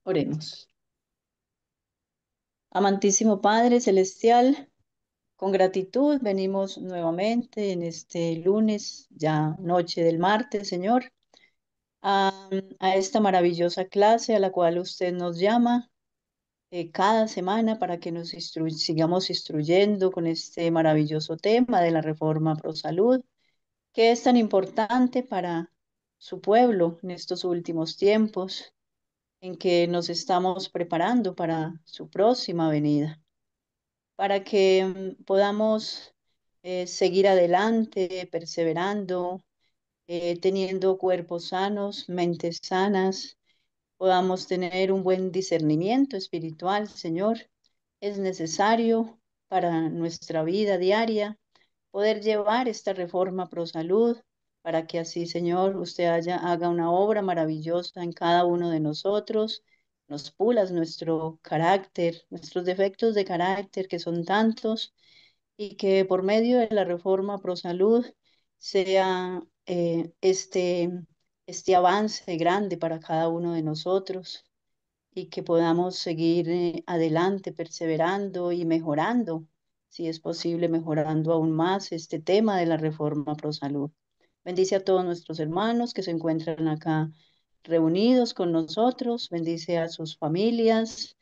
Oremos. Amantísimo Padre Celestial, con gratitud venimos nuevamente en este lunes, ya noche del martes, Señor, a esta maravillosa clase a la cual usted nos llama cada semana para que sigamos instruyendo con este maravilloso tema de la reforma pro salud, que es tan importante para su pueblo en estos últimos tiempos en que nos estamos preparando para su próxima venida, para que podamos seguir adelante, perseverando, teniendo cuerpos sanos, mentes sanas, podamos tener un buen discernimiento espiritual, Señor. Es necesario para nuestra vida diaria poder llevar esta reforma pro salud para que así, Señor, usted haga una obra maravillosa en cada uno de nosotros, nos pulas nuestro carácter, nuestros defectos de carácter que son tantos, y que por medio de la reforma pro salud sea este avance grande para cada uno de nosotros y que podamos seguir adelante, perseverando y mejorando, si es posible, mejorando aún más este tema de la reforma pro salud. Bendice a todos nuestros hermanos que se encuentran acá reunidos con nosotros, bendice a sus familias.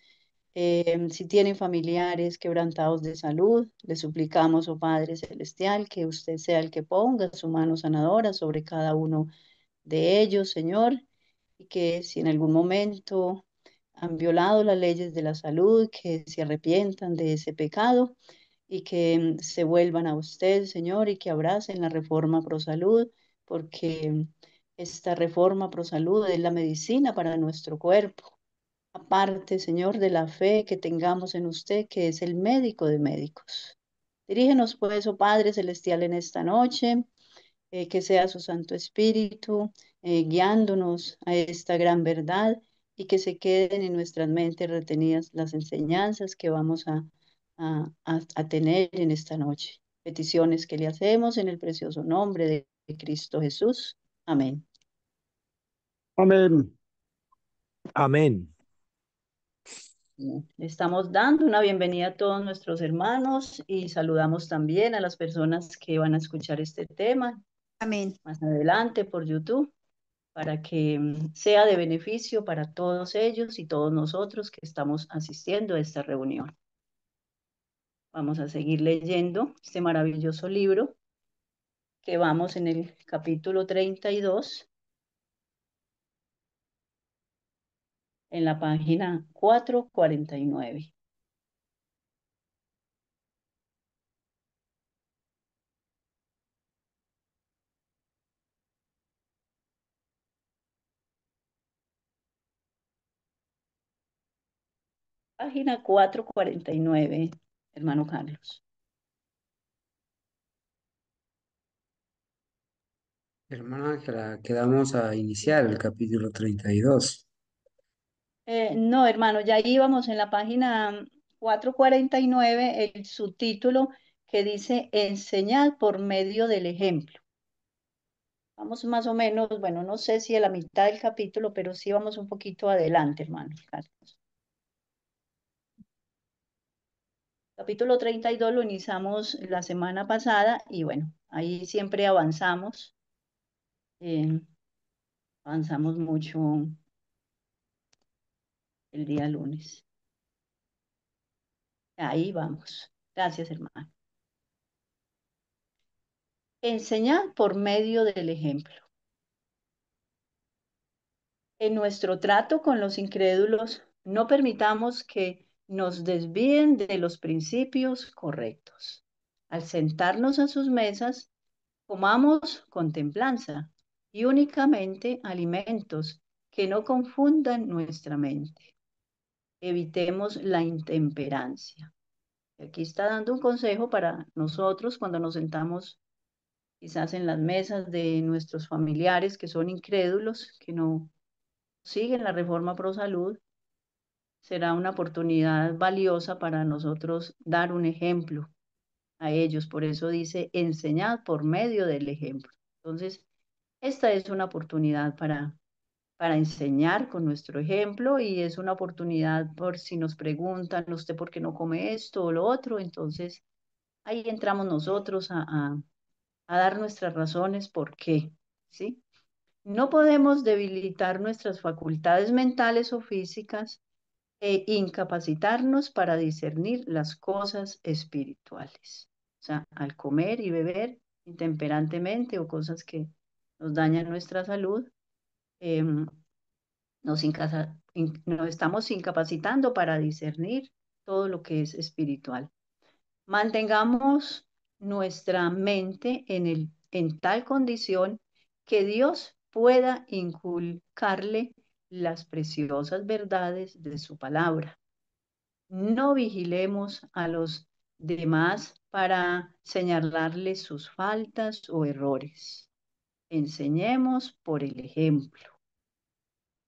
Si tienen familiares quebrantados de salud, le suplicamos, oh Padre Celestial, que usted sea el que ponga su mano sanadora sobre cada uno de ellos, Señor, y que si en algún momento han violado las leyes de la salud, que se arrepientan de ese pecado y que se vuelvan a usted, Señor, y que abracen la reforma pro salud, porque esta reforma pro salud es la medicina para nuestro cuerpo. Aparte, Señor, de la fe que tengamos en usted, que es el médico de médicos. Dirígenos, pues, oh Padre Celestial, en esta noche, que sea su Santo Espíritu guiándonos a esta gran verdad y que se queden en nuestras mentes retenidas las enseñanzas que vamos a tener en esta noche. Peticiones que le hacemos en el precioso nombre de Cristo Jesús. Amén. Amén. Amén. Bien, le estamos dando una bienvenida a todos nuestros hermanos y saludamos también a las personas que van a escuchar este tema Amén. más adelante por YouTube, para que sea de beneficio para todos ellos y todos nosotros que estamos asistiendo a esta reunión. Vamos a seguir leyendo este maravilloso libro, que vamos en el capítulo 32, en la página 449. Página 449, hermano Carlos. Hermana Ángela, quedamos a iniciar el capítulo 32. No, hermano, ya íbamos en la página 449, el subtítulo que dice enseñar por medio del ejemplo. Vamos más o menos, bueno, no sé si a la mitad del capítulo, pero sí vamos un poquito adelante, hermano Carlos. Capítulo 32 lo iniciamos la semana pasada y bueno, ahí siempre avanzamos, eh, avanzamos mucho el día lunes. Ahí vamos. Gracias, hermano. Enseñar por medio del ejemplo. En nuestro trato con los incrédulos, no permitamos que nos desvíen de los principios correctos. Al sentarnos a sus mesas, comamos con templanza y únicamente alimentos que no confundan nuestra mente. Evitemos la intemperancia. Aquí está dando un consejo para nosotros cuando nos sentamos quizás en las mesas de nuestros familiares que son incrédulos, que no siguen la reforma pro salud. Será una oportunidad valiosa para nosotros dar un ejemplo a ellos. Por eso dice enseñar por medio del ejemplo. Entonces, esta es una oportunidad para enseñar con nuestro ejemplo y es una oportunidad por si nos preguntan, ¿usted por qué no come esto o lo otro? Entonces ahí entramos nosotros a dar nuestras razones por qué, ¿sí? No podemos debilitar nuestras facultades mentales o físicas e incapacitarnos para discernir las cosas espirituales. O sea, al comer y beber intemperantemente o cosas que nos dañan nuestra salud, eh, nos estamos incapacitando para discernir todo lo que es espiritual. Mantengamos nuestra mente en tal condición que Dios pueda inculcarle las preciosas verdades de su palabra. No vigilemos a los demás para señalarles sus faltas o errores. Enseñemos por el ejemplo,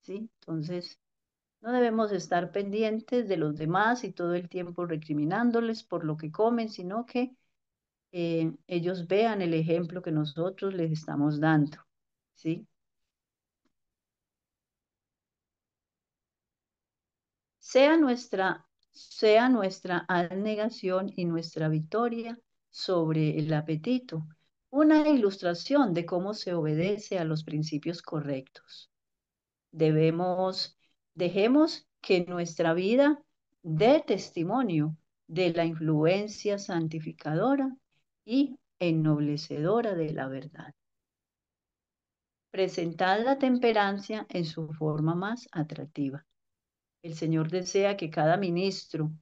¿sí? Entonces, no debemos estar pendientes de los demás y todo el tiempo recriminándoles por lo que comen, sino que ellos vean el ejemplo que nosotros les estamos dando, ¿sí? Sea nuestra, sea nuestra abnegación y nuestra victoria sobre el apetito, una ilustración de cómo se obedece a los principios correctos. Debemos, dejemos que nuestra vida dé testimonio de la influencia santificadora y ennoblecedora de la verdad. Presentad la temperancia en su forma más atractiva. El Señor desea que cada ministro,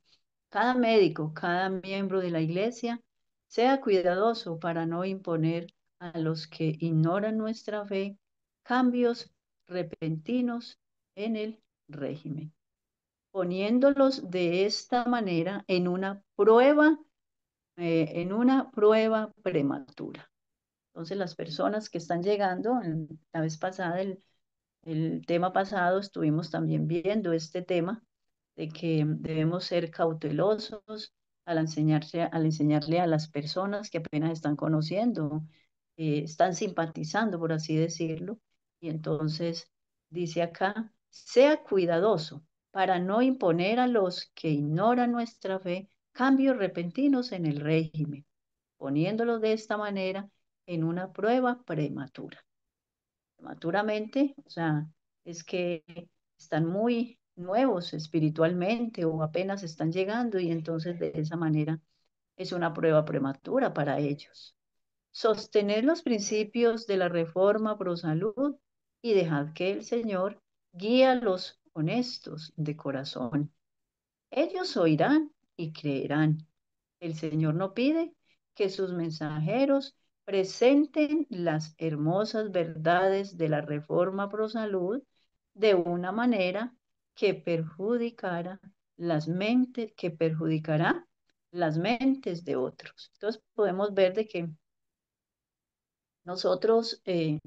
cada médico, cada miembro de la iglesia sea cuidadoso para no imponer a los que ignoran nuestra fe cambios repentinos en el régimen, poniéndolos de esta manera en una prueba prematura. Entonces, las personas que están llegando, la vez pasada, el tema pasado, estuvimos también viendo este tema de que debemos ser cautelosos al enseñarle a las personas que apenas están conociendo, están simpatizando, por así decirlo. Y entonces dice acá, sea cuidadoso para no imponer a los que ignoran nuestra fe cambios repentinos en el régimen, poniéndolo de esta manera en una prueba prematura. Prematuramente, o sea, es que están muy nuevos espiritualmente o apenas están llegando y entonces de esa manera es una prueba prematura para ellos. Sostener los principios de la reforma pro salud y dejad que el Señor guíe a los honestos de corazón. Ellos oirán y creerán. El Señor no pide que sus mensajeros presenten las hermosas verdades de la reforma pro salud de una manera que perjudicará las mentes de otros. Entonces podemos ver de que nosotros de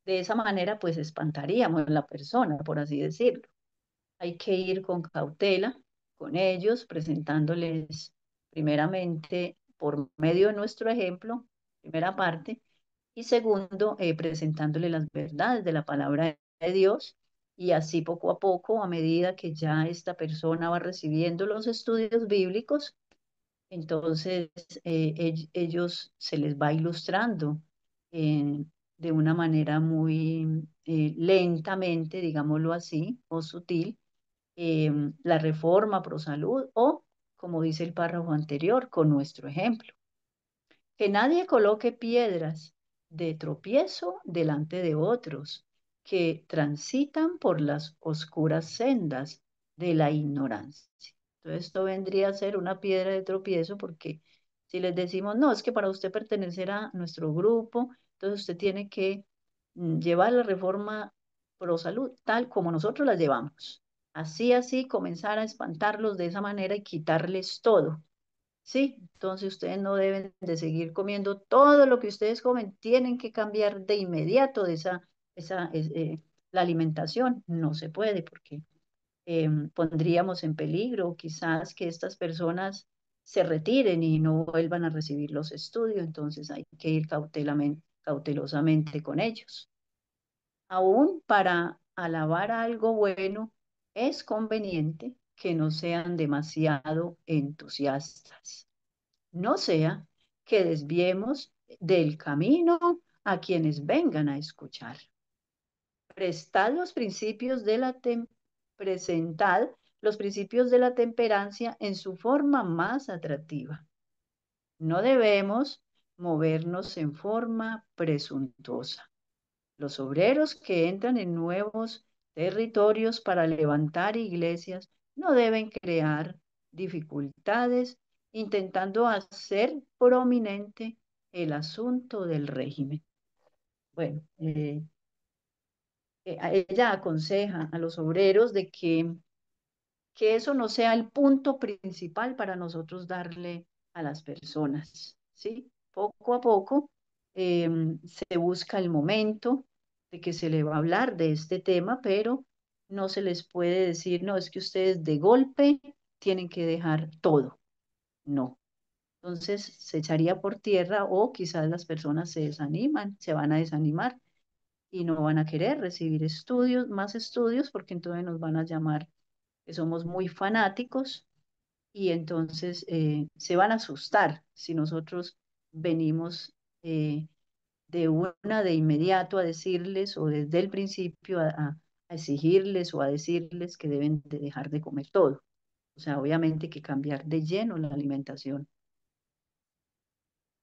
esa manera pues espantaríamos a la persona, por así decirlo. Hay que ir con cautela con ellos, presentándoles primeramente por medio de nuestro ejemplo, primera parte, y segundo, presentándoles las verdades de la palabra de Dios. Y así poco a poco, a medida que ya esta persona va recibiendo los estudios bíblicos, entonces ellos se les va ilustrando eh, de una manera muy lentamente, digámoslo así, o sutil, la reforma pro salud o, como dice el párrafo anterior, con nuestro ejemplo. Que nadie coloque piedras de tropiezo delante de otros que transitan por las oscuras sendas de la ignorancia. Entonces, esto vendría a ser una piedra de tropiezo porque si les decimos, no, es que para usted pertenecer a nuestro grupo, entonces usted tiene que llevar la reforma pro salud tal como nosotros la llevamos. Así, comenzar a espantarlos de esa manera y quitarles todo. Sí, entonces ustedes no deben de seguir comiendo todo lo que ustedes comen, tienen que cambiar de inmediato de la alimentación. No se puede porque pondríamos en peligro quizás que estas personas se retiren y no vuelvan a recibir los estudios, entonces hay que ir cautelosamente con ellos. Aún para alabar algo bueno, es conveniente que no sean demasiado entusiastas. No sea que desviemos del camino a quienes vengan a escuchar. Prestad los principios de la presentad los principios de la temperancia en su forma más atractiva. No debemos movernos en forma presuntuosa. Los obreros que entran en nuevos territorios para levantar iglesias no deben crear dificultades intentando hacer prominente el asunto del régimen. Bueno, ella aconseja a los obreros de que eso no sea el punto principal para nosotros darle a las personas, ¿sí? Poco a poco se busca el momento de que se le va a hablar de este tema, pero no se les puede decir, no, es que ustedes de golpe tienen que dejar todo. No. Entonces se echaría por tierra o quizás las personas se desaniman, se van a desanimar y no van a querer recibir estudios, más estudios, porque entonces nos van a llamar que somos muy fanáticos y entonces se van a asustar si nosotros venimos de una de inmediato a decirles o desde el principio a exigirles o a decirles que deben de dejar de comer todo. O sea, obviamente que cambiar de lleno la alimentación.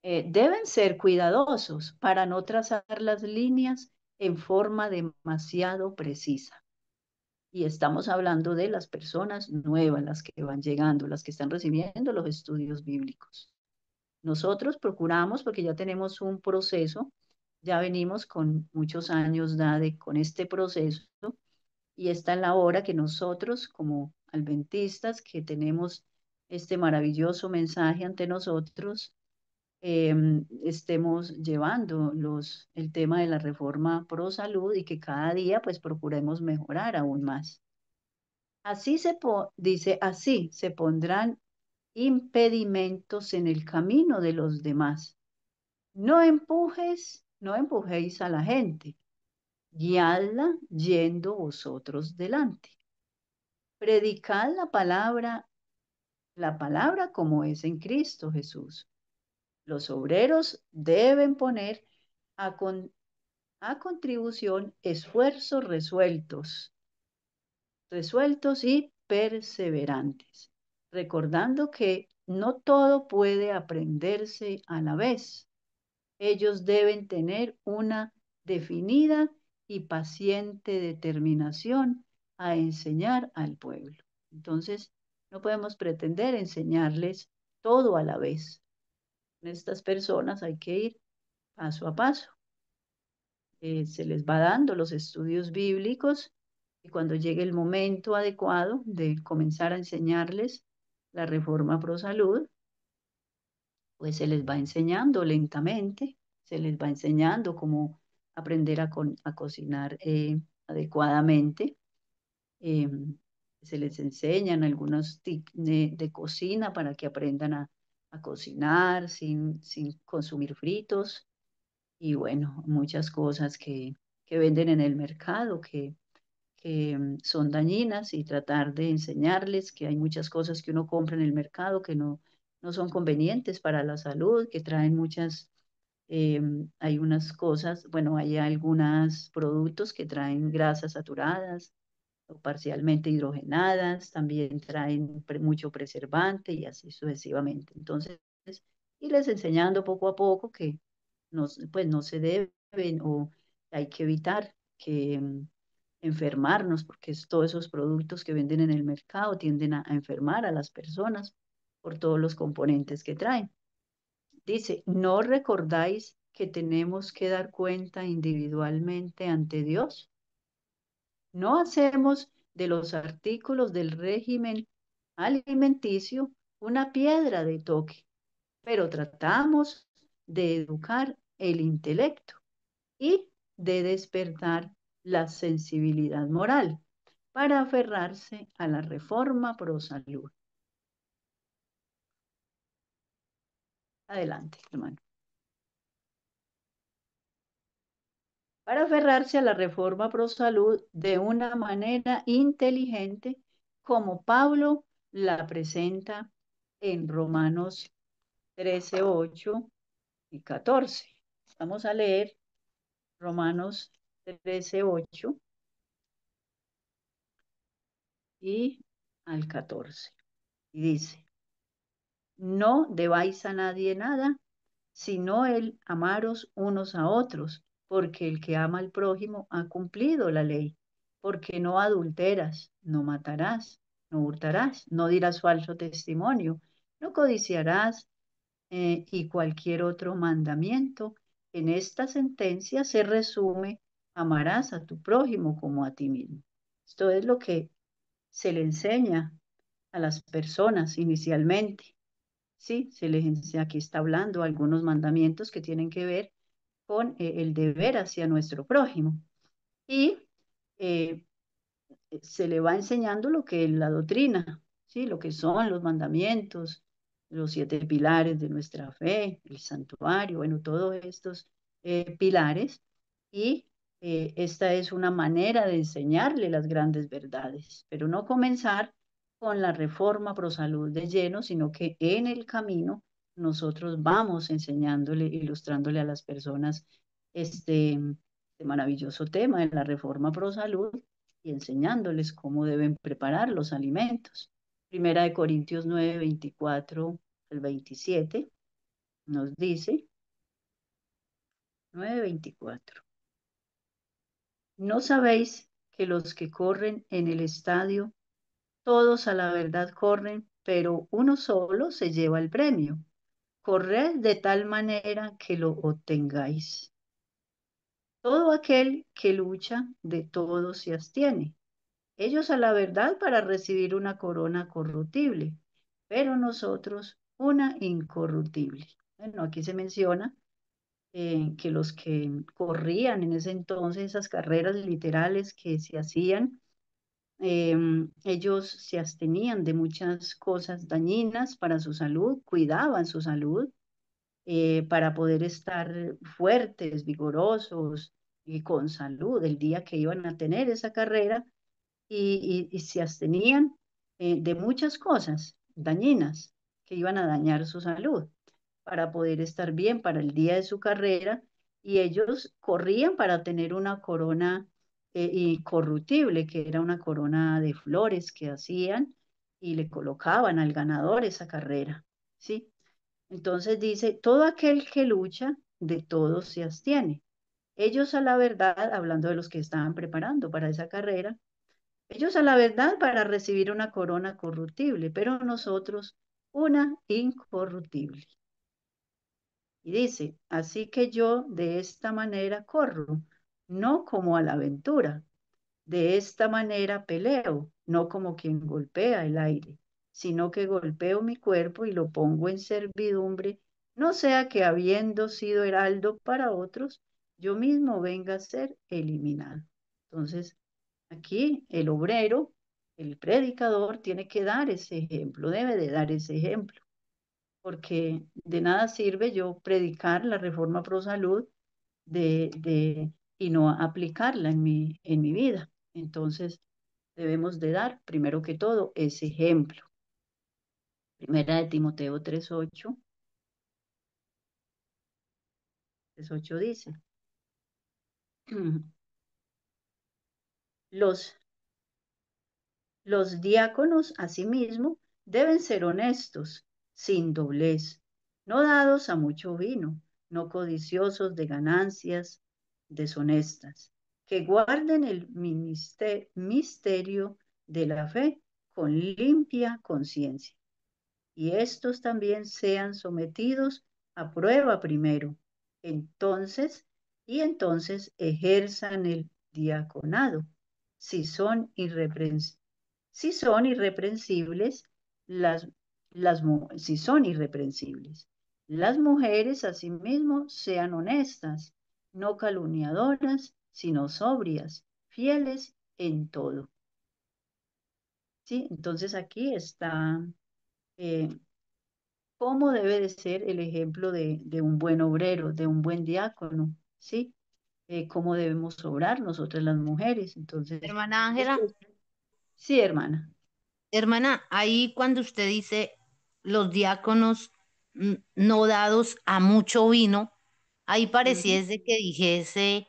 Deben ser cuidadosos para no trazar las líneas en forma demasiado precisa. Y estamos hablando de las personas nuevas, las que van llegando, las que están recibiendo los estudios bíblicos. Nosotros procuramos, porque ya tenemos un proceso, ya venimos con muchos años con este proceso, y está en la hora que nosotros, como adventistas, que tenemos este maravilloso mensaje ante nosotros, estemos llevando el tema de la reforma pro salud y que cada día pues procuremos mejorar aún más. Dice, así se pondrán impedimentos en el camino de los demás. No empujéis a la gente, guiadla yendo vosotros delante. Predicad la palabra como es en Cristo Jesús. Los obreros deben poner a, a contribución esfuerzos resueltos y perseverantes, recordando que no todo puede aprenderse a la vez. Ellos deben tener una definida y paciente determinación a enseñar al pueblo. Entonces, no podemos pretender enseñarles todo a la vez. Estas personas hay que ir paso a paso. Se les va dando los estudios bíblicos y cuando llegue el momento adecuado de comenzar a enseñarles la reforma pro salud, pues se les va enseñando lentamente, se les va enseñando cómo aprender a cocinar adecuadamente. eh, Se les enseñan algunos tips de cocina para que aprendan a cocinar sin consumir fritos y bueno, muchas cosas que venden en el mercado que son dañinas y tratar de enseñarles que hay muchas cosas que uno compra en el mercado que no son convenientes para la salud, que traen hay unas cosas, bueno, hay algunos productos que traen grasas saturadas o parcialmente hidrogenadas, también traen mucho preservante y así sucesivamente. Entonces, irles enseñando poco a poco que pues no se deben o hay que evitar que enfermarnos, porque todos esos productos que venden en el mercado tienden a enfermar a las personas por todos los componentes que traen. Dice, ¿no recordáis que tenemos que dar cuenta individualmente ante Dios? No hacemos de los artículos del régimen alimenticio una piedra de toque, pero tratamos de educar el intelecto y de despertar la sensibilidad moral para aferrarse a la reforma pro salud. Adelante, hermano. para aferrarse a la reforma pro salud de una manera inteligente, como Pablo la presenta en Romanos 13, 8 y 14. Vamos a leer Romanos 13, 8 y al 14. Y dice, no debáis a nadie nada, sino el amaros unos a otros, porque el que ama al prójimo ha cumplido la ley, porque no adulteras, no matarás, no hurtarás, no dirás falso testimonio, no codiciarás, y cualquier otro mandamiento. En esta sentencia se resume, amarás a tu prójimo como a ti mismo. Esto es lo que se le enseña a las personas inicialmente. Sí, aquí está hablando algunos mandamientos que tienen que ver con el deber hacia nuestro prójimo. Y eh, se le va enseñando lo que es la doctrina, ¿sí? Lo que son los mandamientos, los 7 pilares de nuestra fe, el santuario, bueno, todos estos pilares. Y esta es una manera de enseñarle las grandes verdades, pero no comenzar con la reforma pro salud de lleno, sino que en el camino nosotros vamos enseñándole, ilustrándole a las personas este maravilloso tema de la reforma pro salud y enseñándoles cómo deben preparar los alimentos. Primera de Corintios 9, 24 al 27 nos dice, 9, 24, ¿no sabéis que los que corren en el estadio, todos a la verdad corren, pero uno solo se lleva el premio? Corred de tal manera que lo obtengáis. Todo aquel que lucha, de todo se abstiene. Ellos a la verdad para recibir una corona corruptible, pero nosotros una incorruptible. Bueno, aquí se menciona que los que corrían en ese entonces, esas carreras literales que se hacían, ellos se abstenían de muchas cosas dañinas para su salud, cuidaban su salud para poder estar fuertes, vigorosos y con salud el día que iban a tener esa carrera y se abstenían de muchas cosas dañinas que iban a dañar su salud para poder estar bien para el día de su carrera y ellos corrían para tener una corona incorruptible, que era una corona de flores que hacían y le colocaban al ganador esa carrera, ¿sí? Entonces dice, todo aquel que lucha, de todo se abstiene. Ellos a la verdad, hablando de los que estaban preparando para esa carrera, ellos a la verdad para recibir una corona corruptible, pero nosotros una incorruptible. Y dice, así que yo de esta manera corro, no como a la aventura, de esta manera peleo, no como quien golpea el aire, sino que golpeo mi cuerpo y lo pongo en servidumbre, no sea que habiendo sido heraldo para otros, yo mismo venga a ser eliminado. Entonces, aquí el obrero, el predicador, tiene que dar ese ejemplo, debe de dar ese ejemplo, porque de nada sirve yo predicar la reforma pro salud y no aplicarla en mi vida. Entonces, debemos de dar, primero que todo, ese ejemplo. Primera de Timoteo 3:8, 3:8 dice, los Los diáconos, asimismo, deben ser honestos, sin doblez, no dados a mucho vino, no codiciosos de ganancias deshonestas, que guarden el misterio de la fe con limpia conciencia. Y estos también sean sometidos a prueba primero. Entonces ejerzan el diaconado, si son irreprensibles si son irreprensibles, las, si son irreprensibles. Las mujeres asimismo sean honestas, no calumniadoras, sino sobrias, fieles en todo. ¿Sí? Entonces aquí está eh, cómo debe de ser el ejemplo de un buen obrero, de un buen diácono. ¿Sí? cómo debemos obrar nosotras las mujeres. Entonces, Hermana Ángela, esto- sí, hermana. hermana, ahí cuando usted dice los diáconos no dados a mucho vino, ahí Ujú. pareciese que dijese,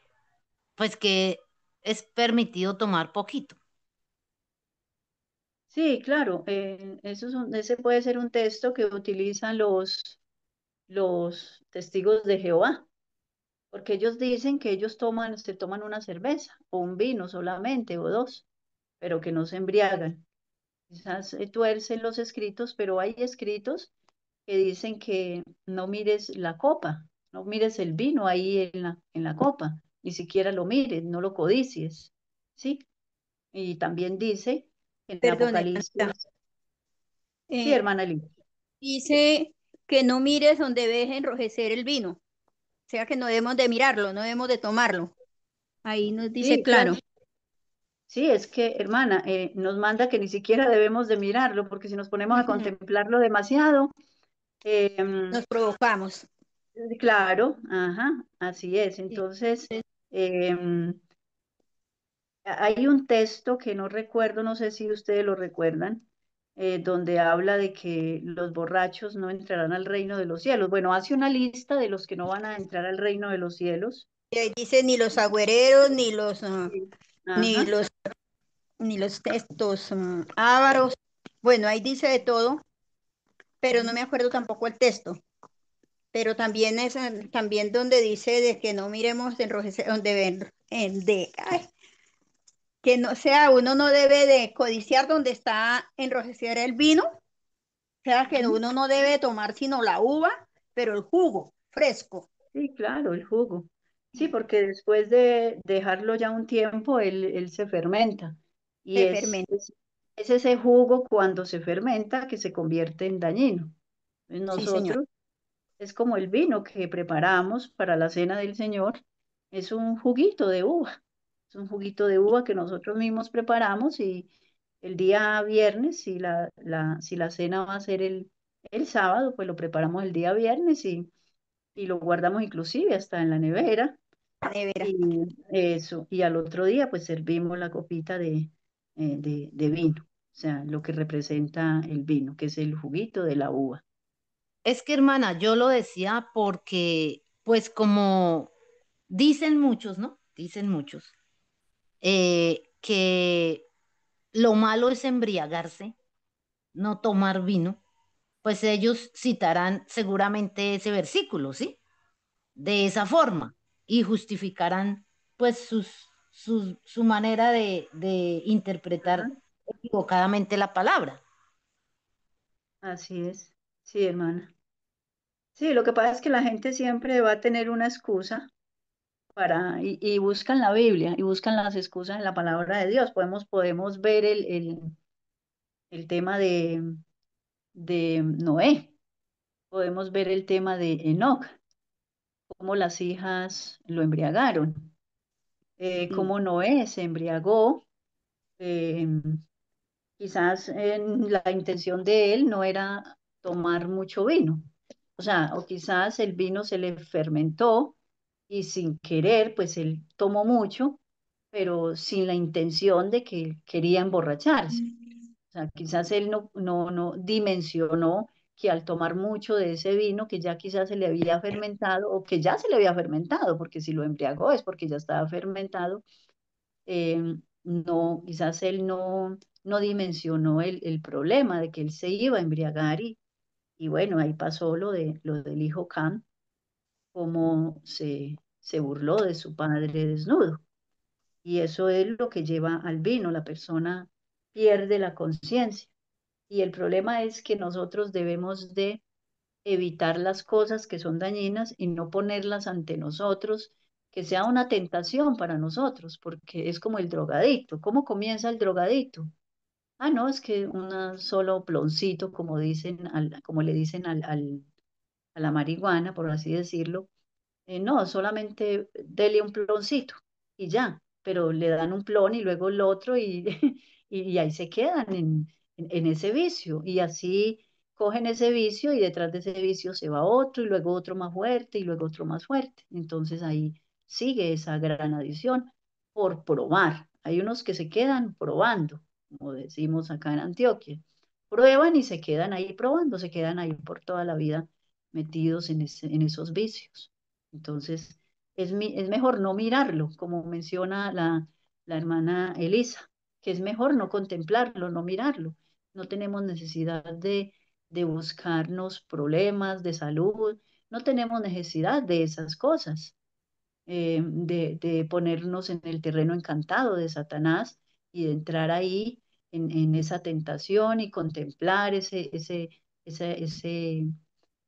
pues que es permitido tomar poquito. Sí, claro, ese puede ser un texto que utilizan los testigos de Jehová, porque ellos dicen que ellos se toman una cerveza o un vino solamente o dos, pero que no se embriagan. Quizás tuercen los escritos, pero hay escritos que dicen que no mires la copa, no mires el vino ahí en la copa, ni siquiera lo mires, no lo codicies, ¿sí? Y también dice en Perdón, hermanita. Apocalipsis, sí, Eh, hermana Liz. dice que no mires donde ves enrojecer el vino. O sea que no debemos de mirarlo, no debemos de tomarlo. Ahí nos dice Sí, claro. claro. Sí, es que, hermana, nos manda que ni siquiera debemos de mirarlo, porque si nos ponemos a Ujú. contemplarlo demasiado, Nos provocamos. claro, ajá, así es. Entonces, em, hay un texto que no recuerdo, no sé si ustedes lo recuerdan, donde habla de que los borrachos no entrarán al reino de los cielos. Bueno, hace una lista de los que no van a entrar al reino de los cielos. Y ahí dice ni los agüereros, ni los, Sí. ni Ajá, los, ni los estos ávaros. Bueno, ahí dice de todo, pero no ujú, me acuerdo tampoco el texto. Pero también es también donde dice de que no miremos de enrojecer, donde ven, ay, que no sea, uno no debe de codiciar donde está enrojecer el vino, o sea que ujú. uno no debe tomar sino la uva, pero el jugo fresco Sí, claro, el jugo. Sí, porque después de dejarlo ya un tiempo, él se fermenta. Y se fermenta. es ese jugo cuando se fermenta que se convierte en dañino. Entonces Sí, señor. nosotros es como el vino que preparamos para la cena del Señor, es un juguito de uva. Es un juguito de uva que nosotros mismos preparamos y el día viernes, si la cena va a ser el sábado, pues lo preparamos el día viernes y lo guardamos inclusive hasta en la nevera Nevera. y eso, y al otro día pues servimos la copita de vino, o sea, lo que representa el vino, que es el juguito de la uva. Es que, hermana, yo lo decía porque, pues como dicen muchos, ¿no? Dicen muchos, que lo malo es embriagarse, no tomar vino, pues ellos citarán seguramente ese versículo, ¿sí? De esa forma y justificarán pues su manera de Ajá, interpretar equivocadamente la palabra. así es, sí, hermana. Sí, lo que pasa es que la gente siempre va a tener una excusa y buscan la Biblia y buscan las excusas en la palabra de Dios. Podemos ver el tema de Noé, podemos ver el tema de Enoc, cómo las hijas lo embriagaron, Sí. cómo Noé se embriagó. eh, Quizás la intención de él no era tomar mucho vino, o sea, o quizás el vino se le fermentó y sin querer, pues él tomó mucho, pero sin la intención de que él quería emborracharse. O sea, quizás él no dimensionó que al tomar mucho de ese vino que ya quizás se le había fermentado o que ya se le había fermentado, porque si lo embriagó es porque ya estaba fermentado, no, quizás él no dimensionó el problema de que él se iba a embriagar y bueno, ahí pasó lo del hijo Cam, cómo se burló de su padre desnudo. Y eso es lo que lleva al vino, la persona pierde la conciencia. Y el problema es que nosotros debemos de evitar las cosas que son dañinas y no ponerlas ante nosotros, que sea una tentación para nosotros, porque es como el drogadicto. ¿Cómo comienza el drogadicto? Ah, no, es que un solo ploncito, como dicen, como le dicen a la marihuana, por así decirlo, no, solamente dele un ploncito y ya, pero le dan un plon y luego el otro y ahí se quedan en ese vicio y así cogen ese vicio y detrás de ese vicio se va otro y luego otro más fuerte y luego otro más fuerte. Entonces ahí sigue esa gran adición por probar. Hay unos que se quedan probando, como decimos acá en Antioquia. Prueban y se quedan ahí probando, se quedan ahí por toda la vida metidos en esos vicios. Entonces, es mejor no mirarlo, como menciona la hermana Elisa, que es mejor no contemplarlo, no mirarlo. No tenemos necesidad de buscarnos problemas de salud, no tenemos necesidad de esas cosas, de ponernos en el terreno encantado de Satanás y de entrar ahí en esa tentación y contemplar ese,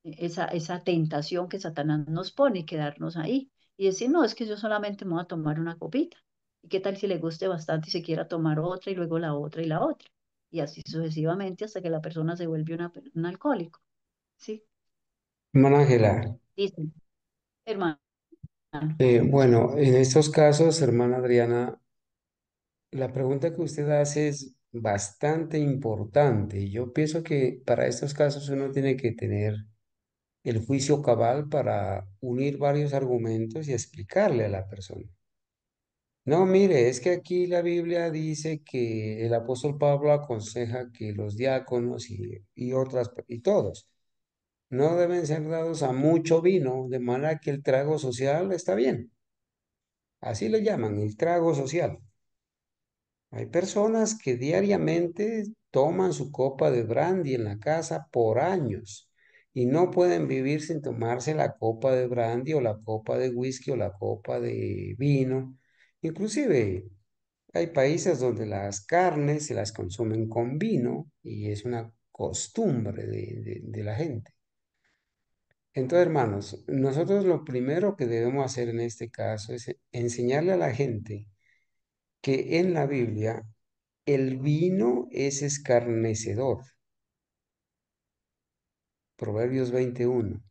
esa tentación que Satanás nos pone y quedarnos ahí y decir, no, es que yo solamente me voy a tomar una copita. ¿Y qué tal si le guste bastante y se quiera tomar otra y luego la otra y la otra? Y así sucesivamente hasta que la persona se vuelve un alcohólico. ¿Sí? Hermana Ángela, Dicen, hermano. bueno, en estos casos, hermana Adriana, la pregunta que usted hace es bastante importante. Yo pienso que para estos casos uno tiene que tener el juicio cabal para unir varios argumentos y explicarle a la persona. No, mire, es que aquí la Biblia dice que el apóstol Pablo aconseja que los diáconos y otras, y todos, no deben ser dados a mucho vino, de manera que el trago social está bien. Así le llaman, el trago social. Hay personas que diariamente toman su copa de brandy en la casa por años y no pueden vivir sin tomarse la copa de brandy o la copa de whisky o la copa de vino. Inclusive hay países donde las carnes se las consumen con vino y es una costumbre de la gente. Entonces, hermanos, nosotros lo primero que debemos hacer en este caso es enseñarle a la gente que en la Biblia el vino es escarnecedor. Proverbios 21.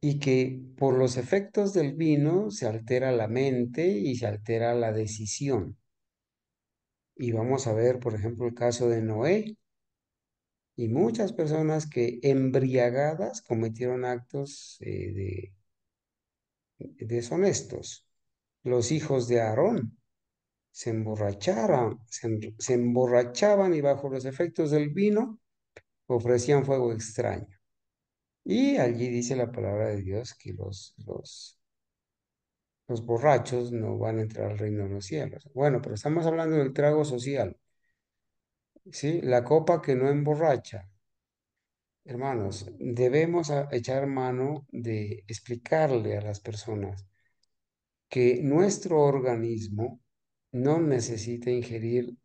Y que por los efectos del vino se altera la mente y se altera la decisión. Y vamos a ver, por ejemplo, el caso de Noé y muchas personas que embriagadas cometieron actos deshonestos. Los hijos de Aarón se emborrachaban y bajo los efectos del vino ofrecían fuego extraño. Y allí dice la palabra de Dios que los borrachos no van a entrar al reino de los cielos. Bueno, pero estamos hablando del trago social, ¿sí? La copa que no emborracha. Hermanos, debemos echar mano de explicarle a las personas que nuestro organismo no necesita ingerir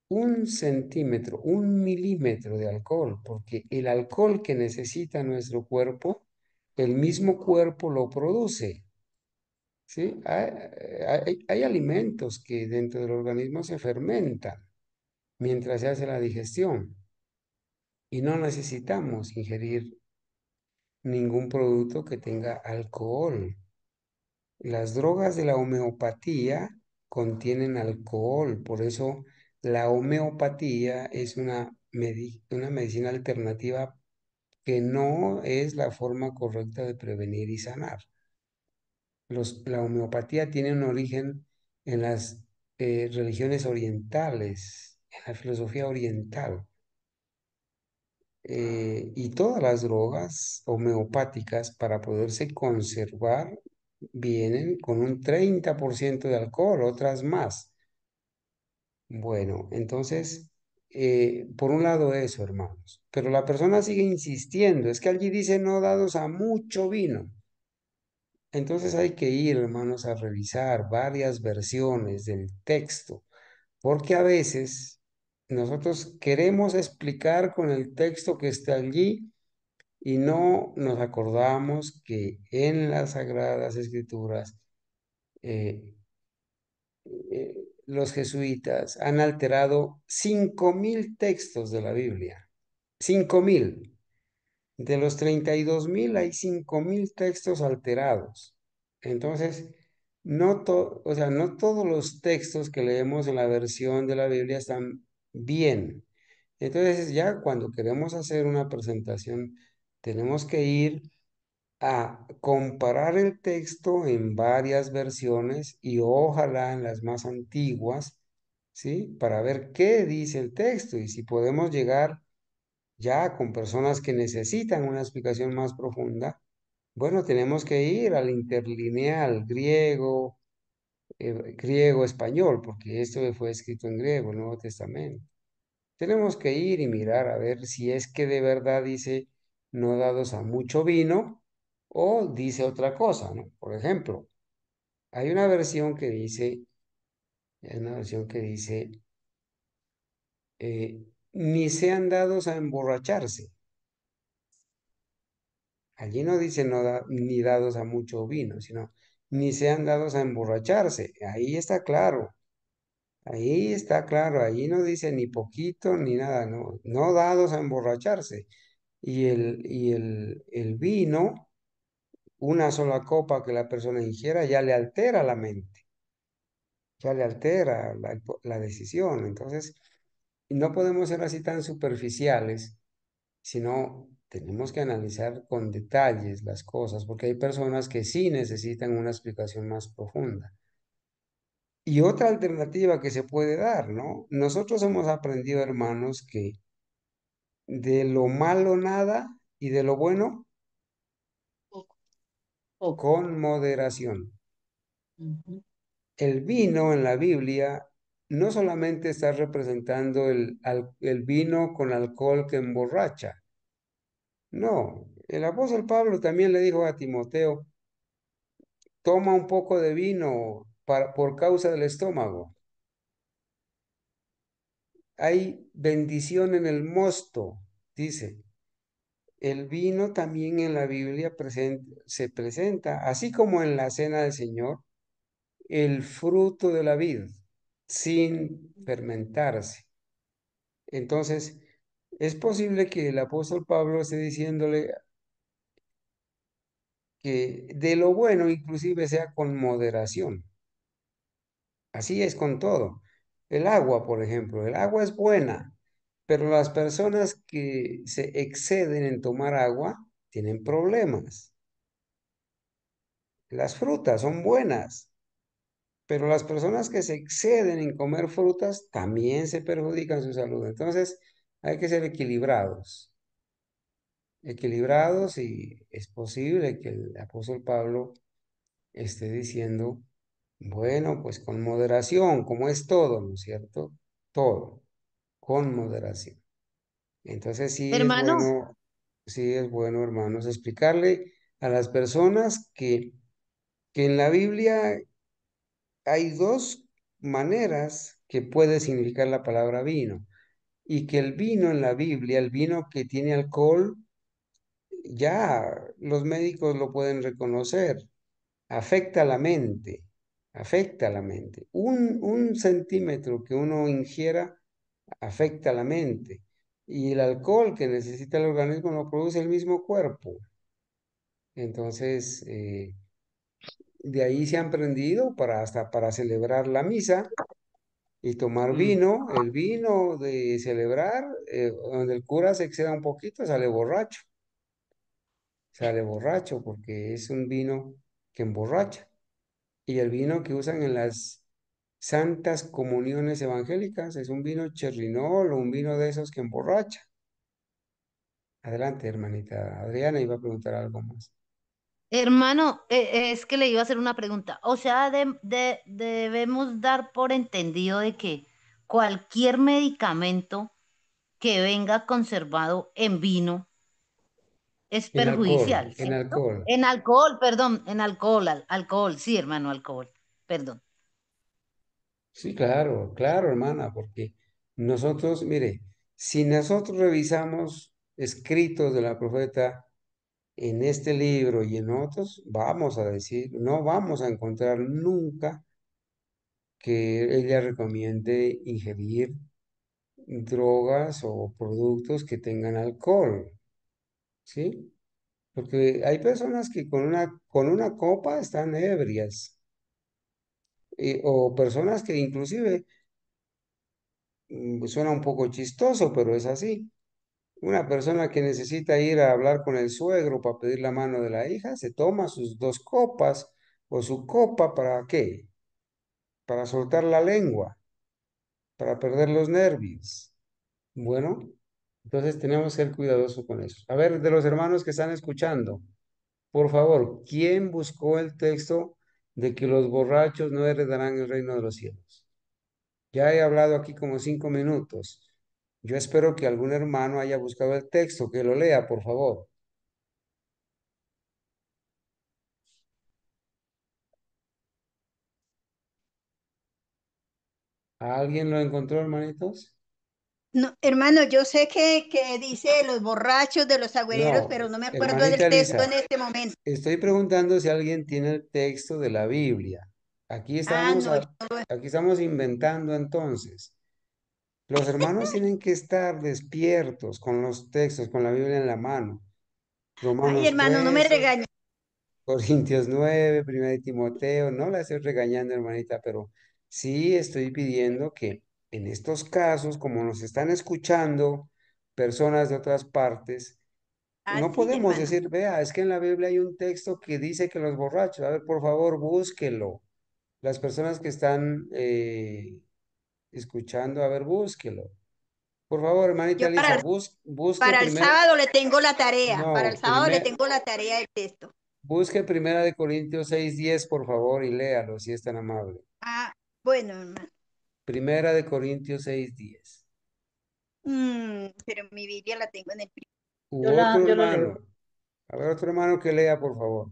1 centímetro, 1 milímetro de alcohol, porque el alcohol que necesita nuestro cuerpo, el mismo cuerpo lo produce. ¿Sí? Hay alimentos que dentro del organismo se fermentan mientras se hace la digestión y no necesitamos ingerir ningún producto que tenga alcohol. Las drogas de la homeopatía contienen alcohol, por eso la homeopatía es una medicina alternativa que no es la forma correcta de prevenir y sanar. La homeopatía tiene un origen en las religiones orientales, en la filosofía oriental. Y todas las drogas homeopáticas para poderse conservar vienen con un 30% de alcohol, otras más. Bueno, entonces, por un lado eso, hermanos, pero la persona sigue insistiendo, es que allí dice no dados a mucho vino. Entonces hay que ir, hermanos, a revisar varias versiones del texto, porque a veces nosotros queremos explicar con el texto que está allí y no nos acordamos que en las Sagradas Escrituras eh, los jesuitas han alterado 5.000 textos de la Biblia. 5.000. De los 32.000 hay 5.000 textos alterados. Entonces, o sea, no todos los textos que leemos en la versión de la Biblia están bien. Entonces, ya cuando queremos hacer una presentación, tenemos que ir a comparar el texto en varias versiones y ojalá en las más antiguas, ¿sí? Para ver qué dice el texto y si podemos llegar ya con personas que necesitan una explicación más profunda. Bueno, tenemos que ir al interlineal griego, griego español, porque esto fue escrito en griego, el Nuevo Testamento. Tenemos que ir y mirar a ver si es que de verdad dice no dados a mucho vino o dice otra cosa, ¿no? Por ejemplo, hay una versión que dice, ni sean dados a emborracharse. Allí no dice ni dados a mucho vino, sino ni sean dados a emborracharse. Ahí está claro, ahí no dice ni poquito ni nada, no, no dados a emborracharse. Y el vino, una sola copa que la persona ingiera ya le altera la mente, ya le altera la decisión. Entonces, no podemos ser así tan superficiales, sino tenemos que analizar con detalles las cosas, porque hay personas que sí necesitan una explicación más profunda. Y otra alternativa que se puede dar, ¿no? Nosotros hemos aprendido, hermanos, que de lo malo nada y de lo bueno Poco, poco. con moderación. Ujú. El vino en la Biblia no solamente está representando el vino con alcohol que emborracha, no, el apóstol Pablo también le dijo a Timoteo, toma un poco de vino por causa del estómago. Hay bendición en el mosto, dice. El vino también en la Biblia se presenta, así como en la cena del Señor, el fruto de la vid, sin fermentarse. Entonces, es posible que el apóstol Pablo esté diciéndole que de lo bueno inclusive sea con moderación. Así es con todo. El agua, por ejemplo, el agua es buena, pero las personas que se exceden en tomar agua tienen problemas. Las frutas son buenas, pero las personas que se exceden en comer frutas también se perjudican su salud. Entonces, hay que ser equilibrados y es posible que el apóstol Pablo esté diciendo, bueno, pues con moderación, como es todo, ¿no es cierto? Todo, con moderación. Entonces Hermano, sí es bueno, hermanos, explicarle a las personas que en la Biblia hay dos maneras que puede significar la palabra vino y que el vino en la Biblia, el vino que tiene alcohol, ya los médicos lo pueden reconocer, afecta la mente, afecta la mente. Un centímetro que uno ingiera afecta la mente y el alcohol que necesita el organismo lo produce el mismo cuerpo. Entonces, de ahí se han prendido hasta para celebrar la misa y tomar Mm. vino. El vino de celebrar, donde el cura se exceda un poquito, sale borracho porque es un vino que emborracha. Y el vino que usan en las santas comuniones evangélicas es un vino cherrinol o un vino de esos que emborracha. Adelante, hermanita Adriana, iba a preguntar algo más. hermano, es que le iba a hacer una pregunta. O sea, debemos dar por entendido de que cualquier medicamento que venga conservado en vino es perjudicial, En ¿cierto? alcohol. En alcohol, perdón, en alcohol, alcohol, sí, hermano, alcohol, perdón. Sí, claro, claro, hermana, porque nosotros, mire, si nosotros revisamos escritos de la profeta en este libro y en otros, vamos a decir, no vamos a encontrar nunca que ella recomiende ingerir drogas o productos que tengan alcohol, ¿sí? Porque hay personas que con una copa están ebrias, o personas que inclusive, suena un poco chistoso, pero es así. Una persona que necesita ir a hablar con el suegro para pedir la mano de la hija, se toma sus 2 copas o su copa, ¿para qué? Para soltar la lengua, para perder los nervios. Bueno, entonces tenemos que ser cuidadosos con eso. A ver, de los hermanos que están escuchando, por favor, ¿quién buscó el texto de que los borrachos no heredarán el reino de los cielos? Ya he hablado aquí como 5 minutos. Yo espero que algún hermano haya buscado el texto, que lo lea, por favor. ¿Alguien lo encontró, hermanitos? No, hermano, yo sé que dice de los borrachos, de los agüereros, No, pero no me acuerdo del hermanita texto en Elisa, este momento. estoy preguntando si alguien tiene el texto de la Biblia. Aquí Ah, estamos, no, aquí estamos inventando entonces. Los hermanos tienen que estar despiertos con los textos, con la Biblia en la mano. ay, Romanos hermano, no me 13, regañe. Corintios 9, Primera de Timoteo. No la estoy regañando, hermanita, pero sí estoy pidiendo que en estos casos, como nos están escuchando personas de otras partes, Ah, no sí, podemos hermano. decir, vea, es que en la Biblia hay un texto que dice que los borrachos, a ver, por favor, búsquelo. Las personas que están escuchando, a ver, búsquelo. Por favor, hermanita Yo Lisa, busque para el primero, sábado le tengo la tarea, para el no, sábado le tengo la tarea del texto. busque Primera de Corintios 6:10, por favor, y léalo, si es tan amable. Ah, bueno, hermano. Primera de Corintios 6:10. Pero mi Biblia la tengo en el U otro Yo lo leo. hermano, a ver, otro hermano que lea, por favor.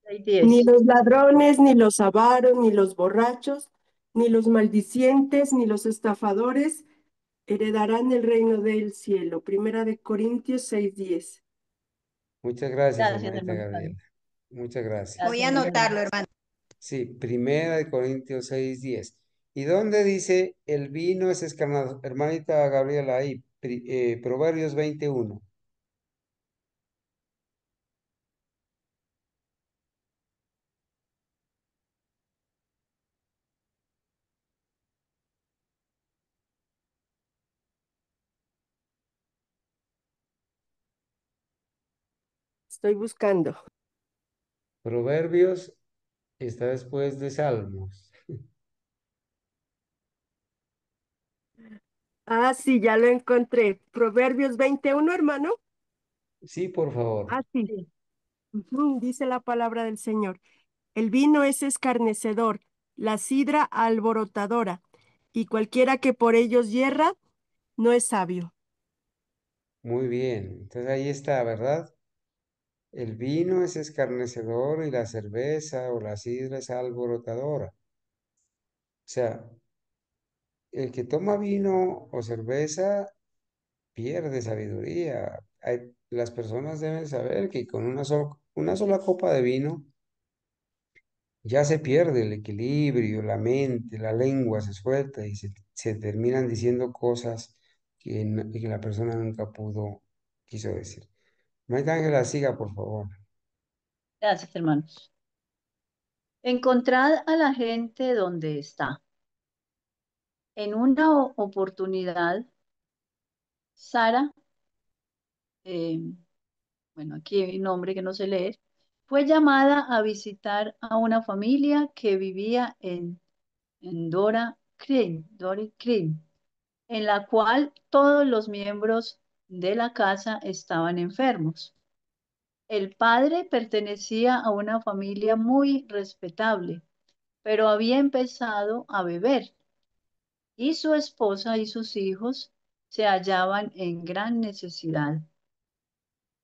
Hay Ni 10. los ladrones, ni los avaros, ni los borrachos, ni los maldicientes, ni los estafadores heredarán el reino del cielo. Primera de Corintios 6:10. Muchas gracias, Gracias, hermanita hermano Jaime. Gabriela. Muchas gracias. Voy a Gracias, hermano Jaime. anotarlo, hermano. Sí, Primera de Corintios 6:10. ¿Y dónde dice el vino es escarnado? Hermanita Gabriela, ahí, Proverbios 21. Estoy buscando. Proverbios está después de Salmos. Ah, sí, ya lo encontré. Proverbios 21, hermano. Sí, por favor. Ah, sí. Sí. Dice la palabra del Señor. El vino es escarnecedor, la sidra alborotadora, y cualquiera que por ellos yerra no es sabio. Muy bien. Entonces ahí está, ¿verdad? El vino es escarnecedor y la cerveza o la sidra es alborotadora. O sea, el que toma vino o cerveza pierde sabiduría. Las personas deben saber que con una sola copa de vino ya se pierde el equilibrio, la mente, la lengua se suelta y se terminan diciendo cosas que la persona nunca quiso decir. María Ángela, siga, por favor. Gracias, hermanos. Encontrad a la gente donde está. En una oportunidad, Sara, eh, bueno, aquí hay un nombre que no sé leer, fue llamada a visitar a una familia que vivía en Dora Creek, en la cual todos los miembros de la casa estaban enfermos. El padre pertenecía a una familia muy respetable, pero había empezado a beber y su esposa y sus hijos se hallaban en gran necesidad.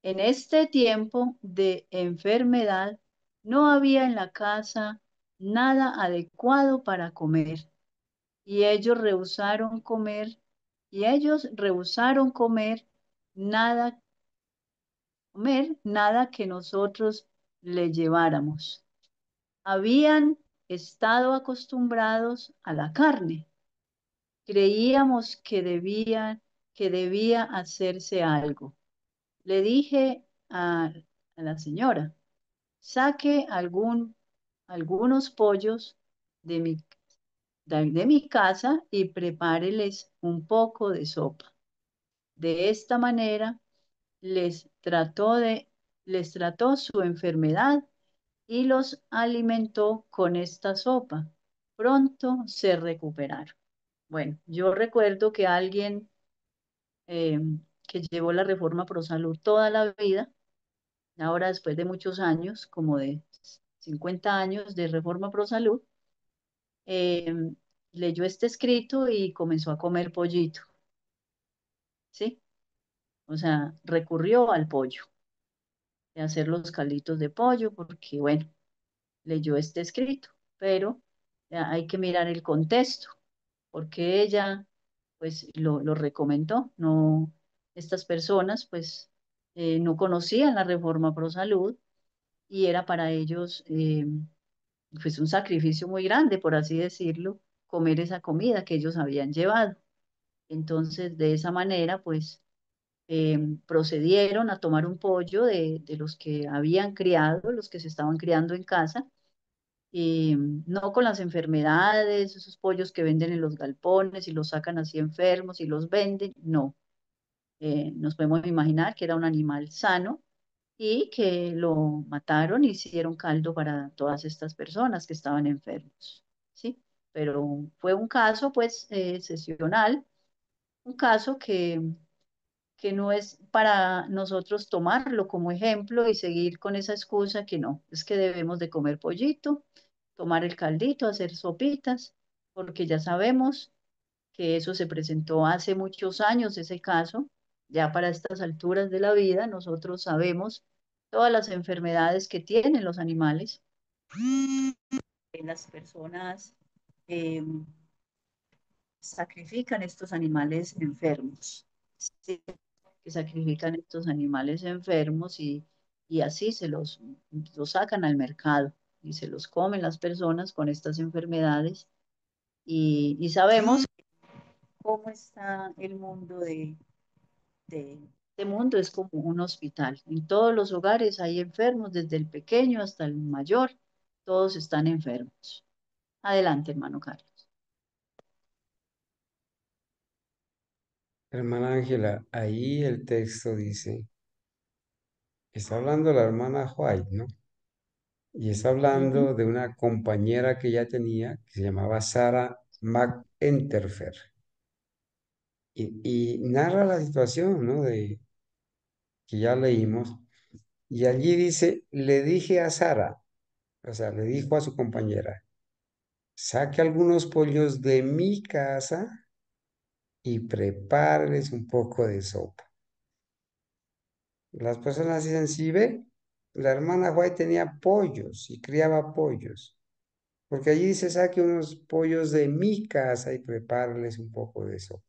En este tiempo de enfermedad no había en la casa nada adecuado para comer y ellos rehusaron nada, comer nada que nosotros le lleváramos. Habían estado acostumbrados a la carne. Creíamos que debía hacerse algo. Le dije a la señora, saque algunos pollos de de mi casa y prepáreles un poco de sopa. De esta manera les trató les trató su enfermedad y los alimentó con esta sopa. Pronto se recuperaron. Bueno, yo recuerdo que alguien eh, que llevó la reforma Pro Salud toda la vida, ahora después de muchos años, como de 50 años de reforma Pro Salud, eh, leyó este escrito y comenzó a comer pollito, ¿sí? O sea, recurrió al pollo, de hacer los calditos de pollo, porque, bueno, leyó este escrito, pero hay que mirar el contexto, porque ella, pues, lo recomendó. No, estas personas, pues, no conocían la reforma Pro Salud y era para ellos, pues, un sacrificio muy grande, por así decirlo, comer esa comida que ellos habían llevado. Entonces, de esa manera, pues, procedieron a tomar un pollo de los que habían criado, los que se estaban criando en casa, y no con las enfermedades, esos pollos que venden en los galpones y los sacan así enfermos y los venden, no. Nos podemos imaginar que era un animal sano y que lo mataron y hicieron caldo para todas estas personas que estaban enfermos, ¿sí? Pero fue un caso, pues, excepcional, un caso que no es para nosotros tomarlo como ejemplo y seguir con esa excusa que no, es que debemos de comer pollito, tomar el caldito, hacer sopitas, porque ya sabemos que eso se presentó hace muchos años, ese caso, ya para estas alturas de la vida, nosotros sabemos todas las enfermedades que tienen los animales, las personas eh, sacrifican estos animales enfermos, ¿sí? Que sacrifican estos animales enfermos y así los sacan al mercado y se los comen las personas con estas enfermedades. Y sabemos cómo está el mundo de, este mundo, es como un hospital. En todos los hogares hay enfermos, desde el pequeño hasta el mayor, todos están enfermos. Adelante, hermano Carlos. Hermana Ángela, ahí el texto dice, está hablando la hermana White, ¿no? Y está Ujú. hablando de una compañera que ella tenía, que se llamaba Sarah McEnterfer. Y narra la situación, ¿no? De que ya leímos. Y allí dice, le dije a Sara, o sea, le dijo a su compañera, saque algunos pollos de mi casa y prepárales un poco de sopa. Las personas dicen, sí, ve, la hermana White tenía pollos y criaba pollos. Porque allí dice, saque unos pollos de mi casa y prepárales un poco de sopa.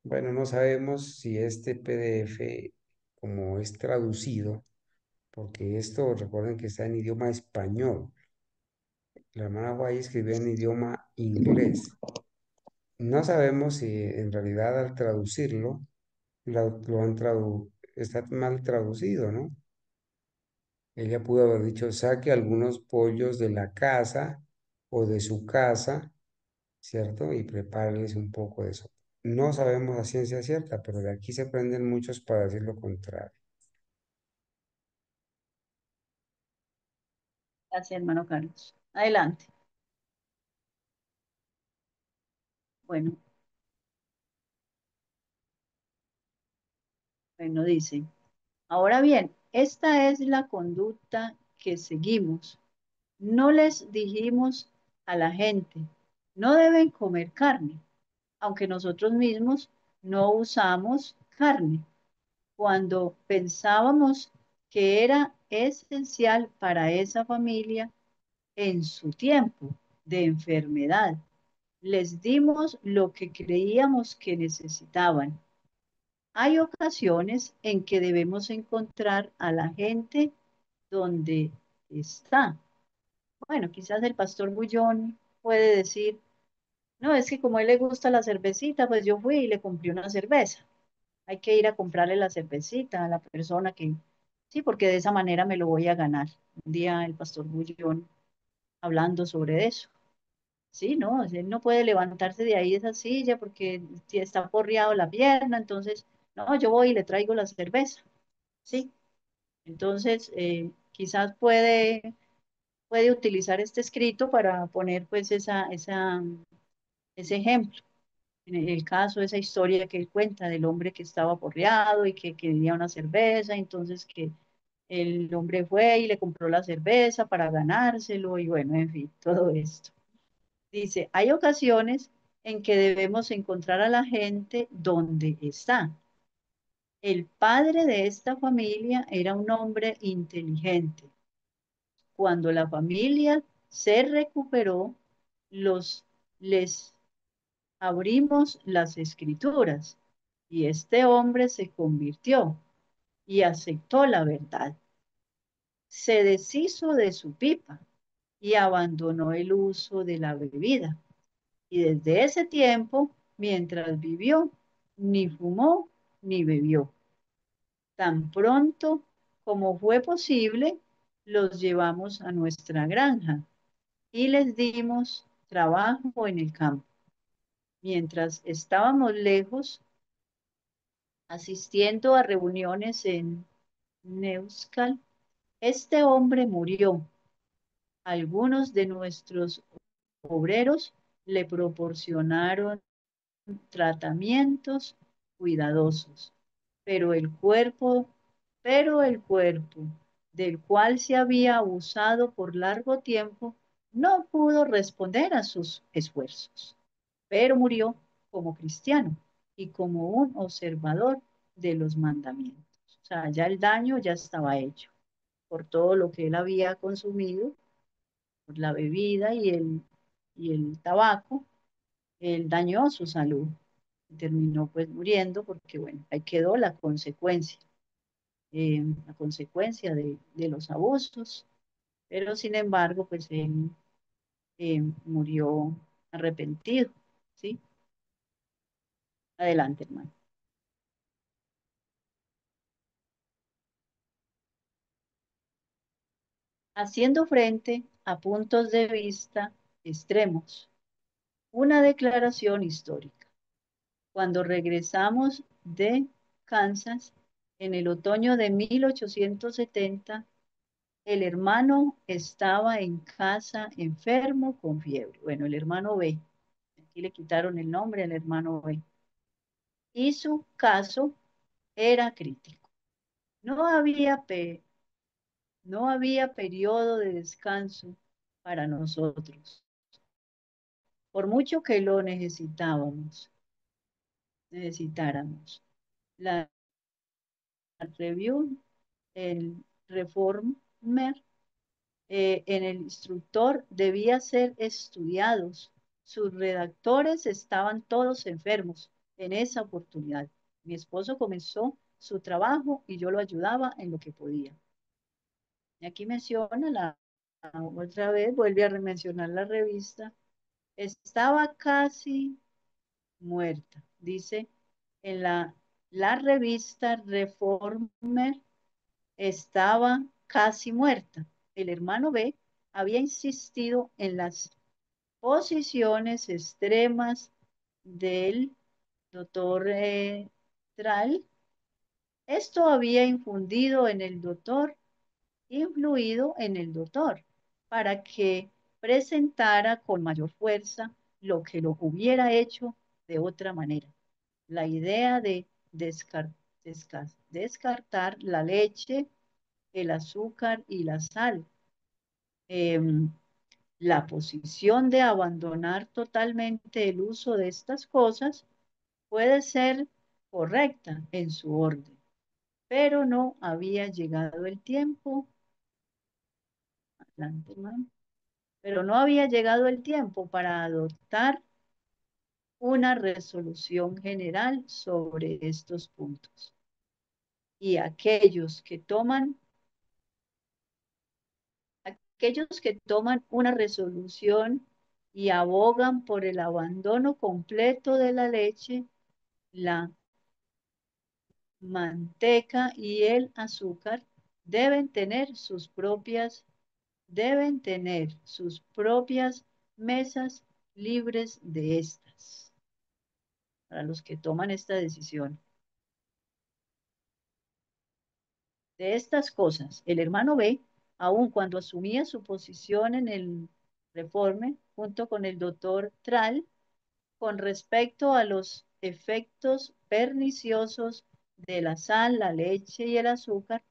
Bueno, no sabemos si este PDF, como es traducido, porque esto recuerden que está en idioma español. La hermana White escribió en idioma inglés. No sabemos si en realidad al traducirlo está mal traducido, ¿no? Ella pudo haber dicho, saque algunos pollos de la casa o de su casa, ¿cierto? Y prepárales un poco de eso. No sabemos a ciencia cierta, pero de aquí se prenden muchos para decir lo contrario. Gracias, hermano Carlos. Adelante. Bueno, bueno, dice, ahora bien, esta es la conducta que seguimos. No les dijimos a la gente, no deben comer carne, aunque nosotros mismos no usamos carne, cuando pensábamos que era esencial para esa familia en su tiempo de enfermedad. Les dimos lo que creíamos que necesitaban. Hay ocasiones en que debemos encontrar a la gente donde está. Bueno, quizás el pastor Bullón puede decir, no, es que como a él le gusta la cervecita, pues yo fui y le compré una cerveza. Hay que ir a comprarle la cervecita a la persona que, sí, porque de esa manera me lo voy a ganar. Un día el pastor Bullón hablando sobre eso. Sí, no, él no puede levantarse de ahí de esa silla porque está porreado la pierna, entonces, no, yo voy y le traigo la cerveza, sí. Entonces, quizás puede utilizar este escrito para poner pues ese ejemplo. En el caso, esa historia que él cuenta del hombre que estaba porreado y que quería una cerveza, entonces que el hombre fue y le compró la cerveza para ganárselo y bueno, en fin, todo esto. Dice, hay ocasiones en que debemos encontrar a la gente donde está. El padre de esta familia era un hombre inteligente. Cuando la familia se recuperó, los les abrimos las escrituras y este hombre se convirtió y aceptó la verdad. Se deshizo de su pipa y abandonó el uso de la bebida. Y desde ese tiempo, mientras vivió, ni fumó ni bebió. Tan pronto como fue posible, los llevamos a nuestra granja y les dimos trabajo en el campo. Mientras estábamos lejos, asistiendo a reuniones en Neuskal, este hombre murió. Algunos de nuestros obreros le proporcionaron tratamientos cuidadosos, pero el cuerpo, pero el cuerpo del cual se había abusado por largo tiempo no pudo responder a sus esfuerzos, pero murió como cristiano y como un observador de los mandamientos. O sea, ya el daño ya estaba hecho por todo lo que él había consumido, por la bebida y el tabaco, él dañó su salud. Terminó pues muriendo porque, bueno, ahí quedó la consecuencia de los abusos, pero sin embargo, pues él murió arrepentido, ¿sí? Adelante, hermano. Haciendo frente a puntos de vista extremos, una declaración histórica. Cuando regresamos de Kansas en el otoño de 1870, el hermano estaba en casa enfermo con fiebre. Bueno, el hermano B. Aquí le quitaron el nombre al hermano B. Y su caso era crítico. No había, no había periodo de descanso para nosotros, por mucho que lo necesitáramos. La review, el reformer, en el instructor debía ser estudiados. Sus redactores estaban todos enfermos en esa oportunidad. Mi esposo comenzó su trabajo y yo lo ayudaba en lo que podía. Y aquí menciona otra vez, vuelve a mencionar la revista. Estaba casi muerta, dice en la revista Reformer estaba casi muerta. El hermano B había insistido en las posiciones extremas del doctor Tral. Esto había influido en el doctor para que presentara con mayor fuerza lo que lo hubiera hecho de otra manera. La idea de descartar la leche, el azúcar y la sal. Em, la posición de abandonar totalmente el uso de estas cosas puede ser correcta en su orden, pero no había llegado el tiempo, adelante, hermano, pero no había llegado el tiempo para adoptar una resolución general sobre estos puntos. Y aquellos que toman una resolución y abogan por el abandono completo de la leche, la manteca y el azúcar, deben tener sus propias, deben tener sus propias mesas libres de estas, para los que toman esta decisión. De estas cosas, el hermano B, aun cuando asumía su posición en el Reforme, junto con el doctor Trall, con respecto a los efectos perniciosos de la sal, la leche y el azúcar,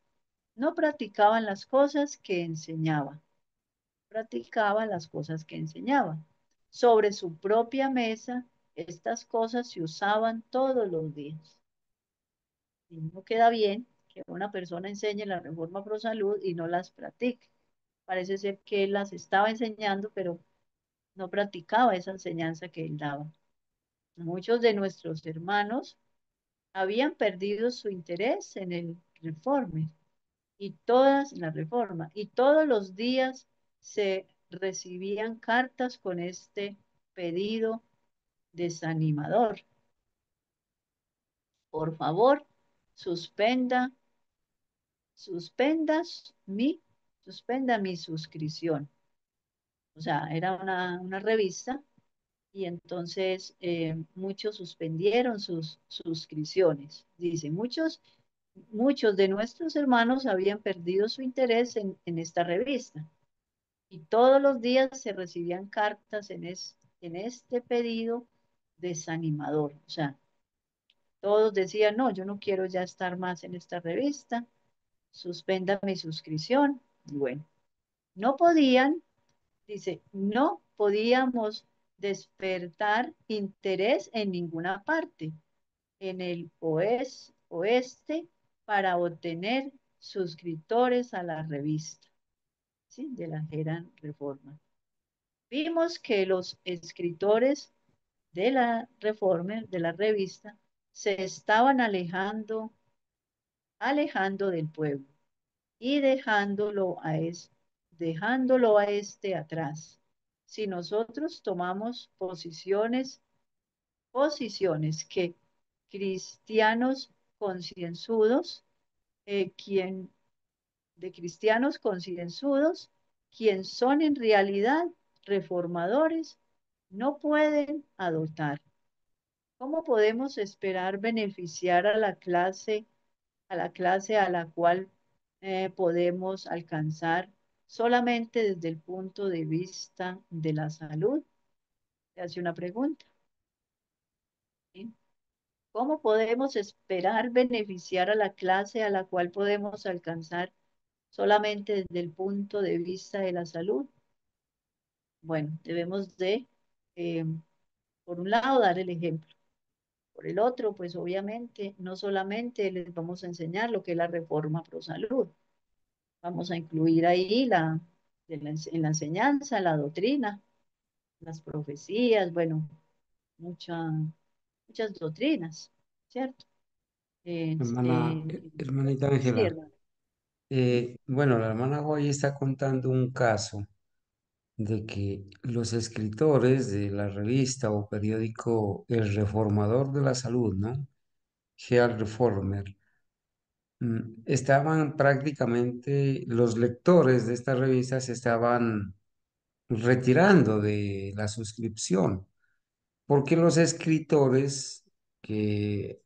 no practicaban las cosas que enseñaba. Practicaba las cosas que enseñaba. Sobre su propia mesa, estas cosas se usaban todos los días. Y no queda bien que una persona enseñe la reforma pro salud y no las practique. Parece ser que él las estaba enseñando, pero no practicaba esa enseñanza que él daba. Muchos de nuestros hermanos habían perdido su interés en el reforme y todas la reforma y todos los días se recibían cartas con este pedido desanimador. Por favor, suspenda, suspendas mi, suspenda mi suscripción. O sea, era una revista y entonces muchos suspendieron sus suscripciones. Dice, muchos de nuestros hermanos habían perdido su interés en esta revista y todos los días se recibían cartas en este pedido desanimador. O sea, todos decían, no, yo no quiero ya estar más en esta revista, suspenda mi suscripción. Y bueno, no podían, dice, no podíamos despertar interés en ninguna parte en el oeste para obtener suscriptores a la revista, ¿sí? De la Gran Reforma. Vimos que los escritores de la Reforma, de la revista, se estaban alejando del pueblo y dejándolo a este atrás. Si nosotros tomamos posiciones que cristianos concienzudos, quien de cristianos concienzudos, quien son en realidad reformadores, no pueden adoptar. ¿Cómo podemos esperar beneficiar a la cual podemos alcanzar solamente desde el punto de vista de la salud? Se hace una pregunta. ¿Sí? ¿Cómo podemos esperar beneficiar a la clase a la cual podemos alcanzar solamente desde el punto de vista de la salud? Bueno, debemos de, eh, por un lado, dar el ejemplo. Por el otro, pues obviamente, no solamente les vamos a enseñar lo que es la reforma pro salud, vamos a incluir ahí en la enseñanza, la doctrina, las profecías, bueno, muchas muchas doctrinas, ¿cierto? Hermanita Sí, Ángela, hermano. bueno, la hermana hoy está contando un caso de que los escritores de la revista o periódico El Reformador de la Salud, ¿no? Health Reformer, estaban prácticamente, los lectores de esta revista se estaban retirando de la suscripción, porque los escritores que,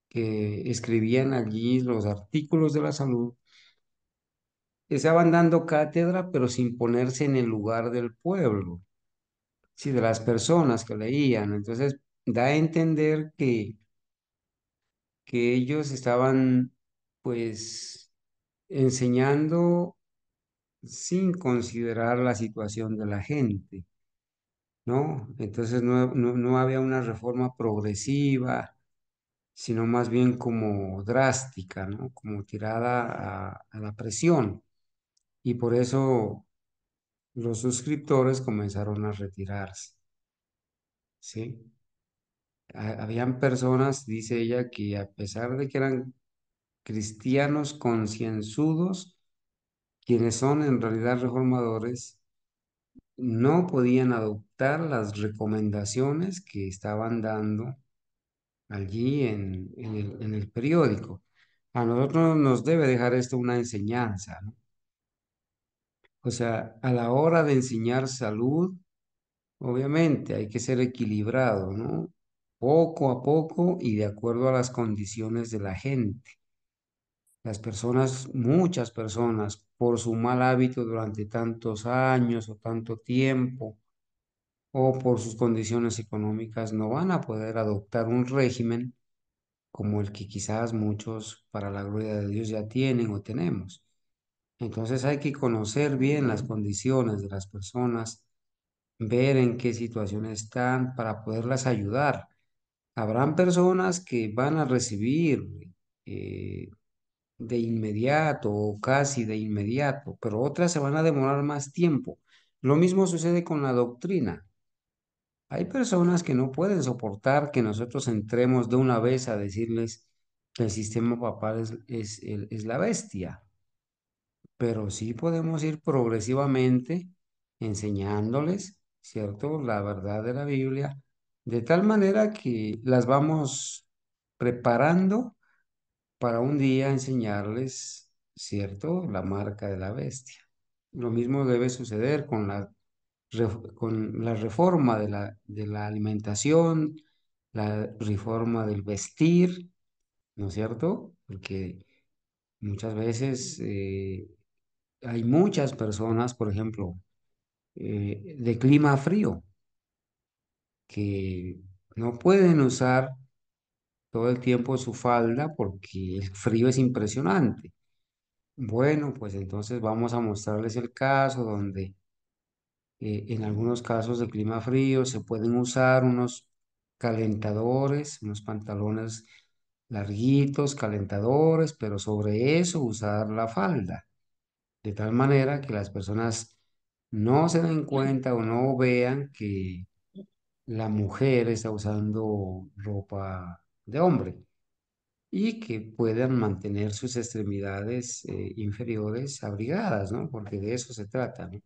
que escribían allí los artículos de la salud estaban dando cátedra, pero sin ponerse en el lugar del pueblo, sí, de las personas que leían. Entonces, da a entender que ellos estaban, pues, enseñando sin considerar la situación de la gente, ¿no? Entonces no había una reforma progresiva, sino más bien como drástica, ¿no? Como tirada a la presión. Y por eso los suscriptores comenzaron a retirarse, ¿sí? Habían personas, dice ella, que a pesar de que eran cristianos concienzudos, quienes son en realidad reformadores, no podían adoptar las recomendaciones que estaban dando allí en el periódico. A nosotros nos debe dejar esto una enseñanza, ¿no? O sea, a la hora de enseñar salud, obviamente hay que ser equilibrado, ¿no? Poco a poco y de acuerdo a las condiciones de la gente. Las personas, muchas personas, por su mal hábito durante tantos años o tanto tiempo, o por sus condiciones económicas, no van a poder adoptar un régimen como el que quizás muchos, para la gloria de Dios, ya tienen o tenemos. Entonces hay que conocer bien las condiciones de las personas, ver en qué situación están para poderlas ayudar. Habrán personas que van a recibir eh, de inmediato o casi de inmediato, pero otras se van a demorar más tiempo. Lo mismo sucede con la doctrina. Hay personas que no pueden soportar que nosotros entremos de una vez a decirles que el sistema papal es la bestia, pero sí podemos ir progresivamente enseñándoles, ¿cierto?, la verdad de la Biblia, de tal manera que las vamos preparando para un día enseñarles, ¿cierto?, la marca de la bestia. Lo mismo debe suceder con la reforma de la alimentación, la reforma del vestir, ¿no es cierto? Porque muchas veces hay muchas personas, por ejemplo, de clima frío, que no pueden usar todo el tiempo su falda porque el frío es impresionante. Bueno, pues entonces vamos a mostrarles el caso donde en algunos casos de clima frío se pueden usar unos calentadores, unos pantalones larguitos, calentadores, pero sobre eso usar la falda, de tal manera que las personas no se den cuenta o no vean que la mujer está usando ropa de hombre y que puedan mantener sus extremidades inferiores abrigadas, ¿no? Porque de eso se trata, ¿no?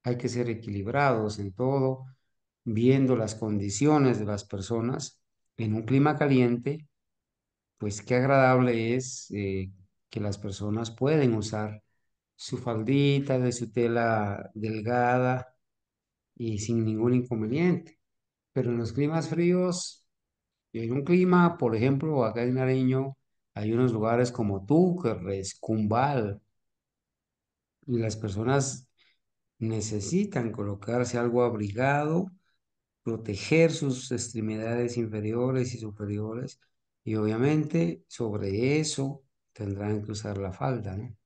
Hay que ser equilibrados en todo, viendo las condiciones de las personas. En un clima caliente, pues qué agradable es que las personas pueden usar su faldita de su tela delgada y sin ningún inconveniente. Pero en los climas fríos, en un clima, por ejemplo, acá en Nariño, hay unos lugares como Túquerres, Cumbal, y las personas necesitan colocarse algo abrigado, proteger sus extremidades inferiores y superiores, y obviamente sobre eso tendrán que usar la falda, ¿no?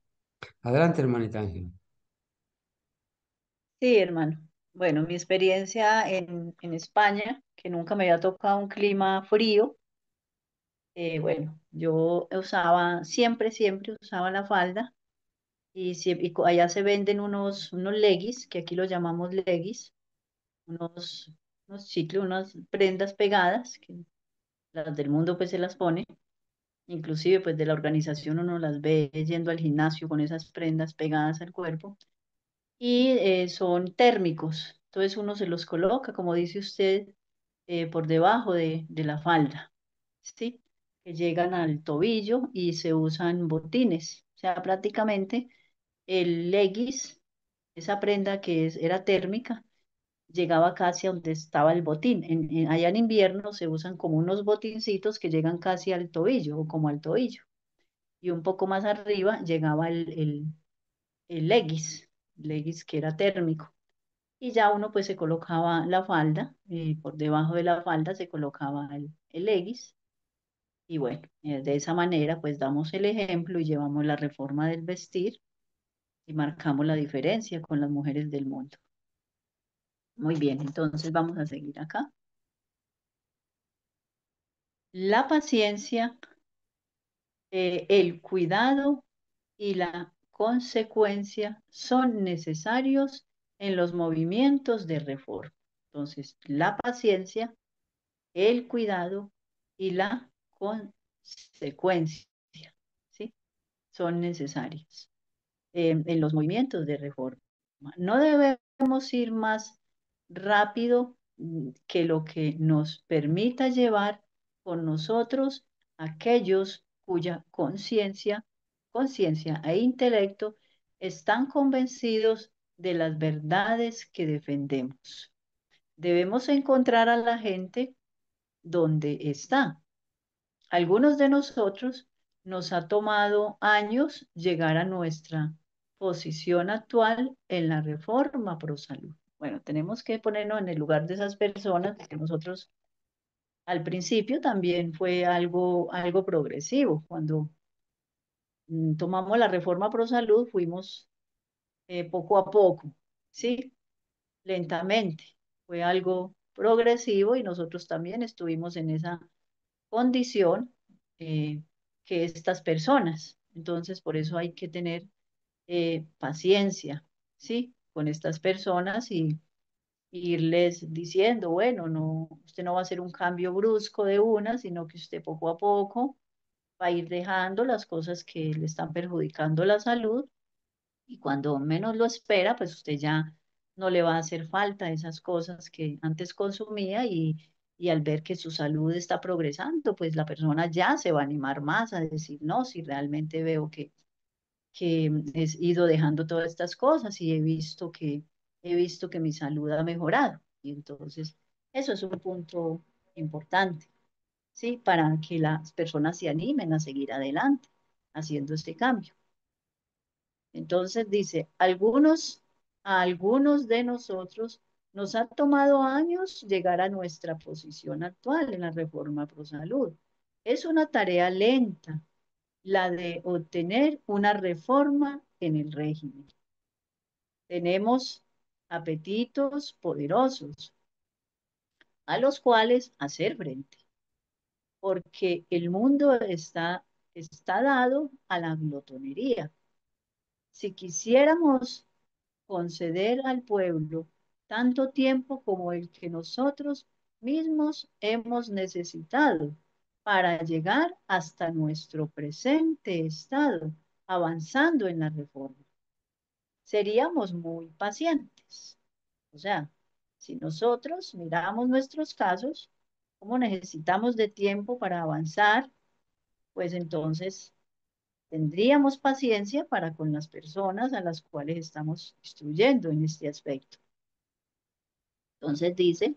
Adelante, hermanita Ángela. Sí, hermano. Bueno, mi experiencia en España, que nunca me había tocado un clima frío, bueno, yo usaba, siempre usaba la falda y, allá se venden unos leggings, que aquí los llamamos leggings, unos, unos chicles, unas prendas pegadas, que las del mundo pues se las pone, inclusive pues de la organización uno las ve yendo al gimnasio con esas prendas pegadas al cuerpo y son térmicos, entonces uno se los coloca, como dice usted, por debajo de la falda, ¿sí? Que llegan al tobillo y se usan botines, o sea, prácticamente el leggings, esa prenda era térmica, llegaba casi a donde estaba el botín. Allá en invierno se usan como unos botincitos que llegan casi al tobillo o como al tobillo. Y un poco más arriba llegaba el leggings que era térmico. Y ya uno pues se colocaba la falda, por debajo de la falda se colocaba el leggings. Y bueno, de esa manera pues damos el ejemplo y llevamos la reforma del vestir y marcamos la diferencia con las mujeres del mundo. Muy bien, entonces vamos a seguir acá. La paciencia, el cuidado y la consecuencia son necesarios en los movimientos de reforma. Entonces, la paciencia, el cuidado y la consecuencia, ¿sí? Son necesarios en los movimientos de reforma. No debemos ir más rápido que lo que nos permita llevar con nosotros aquellos cuya conciencia e intelecto están convencidos de las verdades que defendemos. Debemos encontrar a la gente donde está. Algunos de nosotros nos ha tomado años llegar a nuestra posición actual en la reforma pro salud. Bueno, tenemos que ponernos en el lugar de esas personas, que nosotros al principio también fue algo progresivo. Cuando tomamos la reforma pro salud, fuimos poco a poco, ¿sí? Lentamente. Fue algo progresivo y nosotros también estuvimos en esa condición eh, que estas personas. Entonces, por eso hay que tener paciencia, ¿sí? Con estas personas y irles diciendo, bueno, no, usted no va a hacer un cambio brusco de una, sino que usted poco a poco va a ir dejando las cosas que le están perjudicando la salud y cuando menos lo espera, pues usted ya no le va a hacer falta esas cosas que antes consumía y al ver que su salud está progresando, pues la persona ya se va a animar más a decir, no, si realmente veo que he ido dejando todas estas cosas y he visto que mi salud ha mejorado. Y entonces, eso es un punto importante, ¿sí? Para que las personas se animen a seguir adelante haciendo este cambio. Entonces dice, a algunos de nosotros nos ha tomado años llegar a nuestra posición actual en la reforma pro salud. Es una tarea lenta la de obtener una reforma en el régimen. Tenemos apetitos poderosos a los cuales hacer frente, porque el mundo está dado a la glotonería. Si quisiéramos conceder al pueblo tanto tiempo como el que nosotros mismos hemos necesitado para llegar hasta nuestro presente estado, avanzando en la reforma. Seríamos muy pacientes. O sea, si nosotros miramos nuestros casos, cómo necesitamos de tiempo para avanzar, pues entonces tendríamos paciencia para con las personas a las cuales estamos instruyendo en este aspecto. Entonces dice,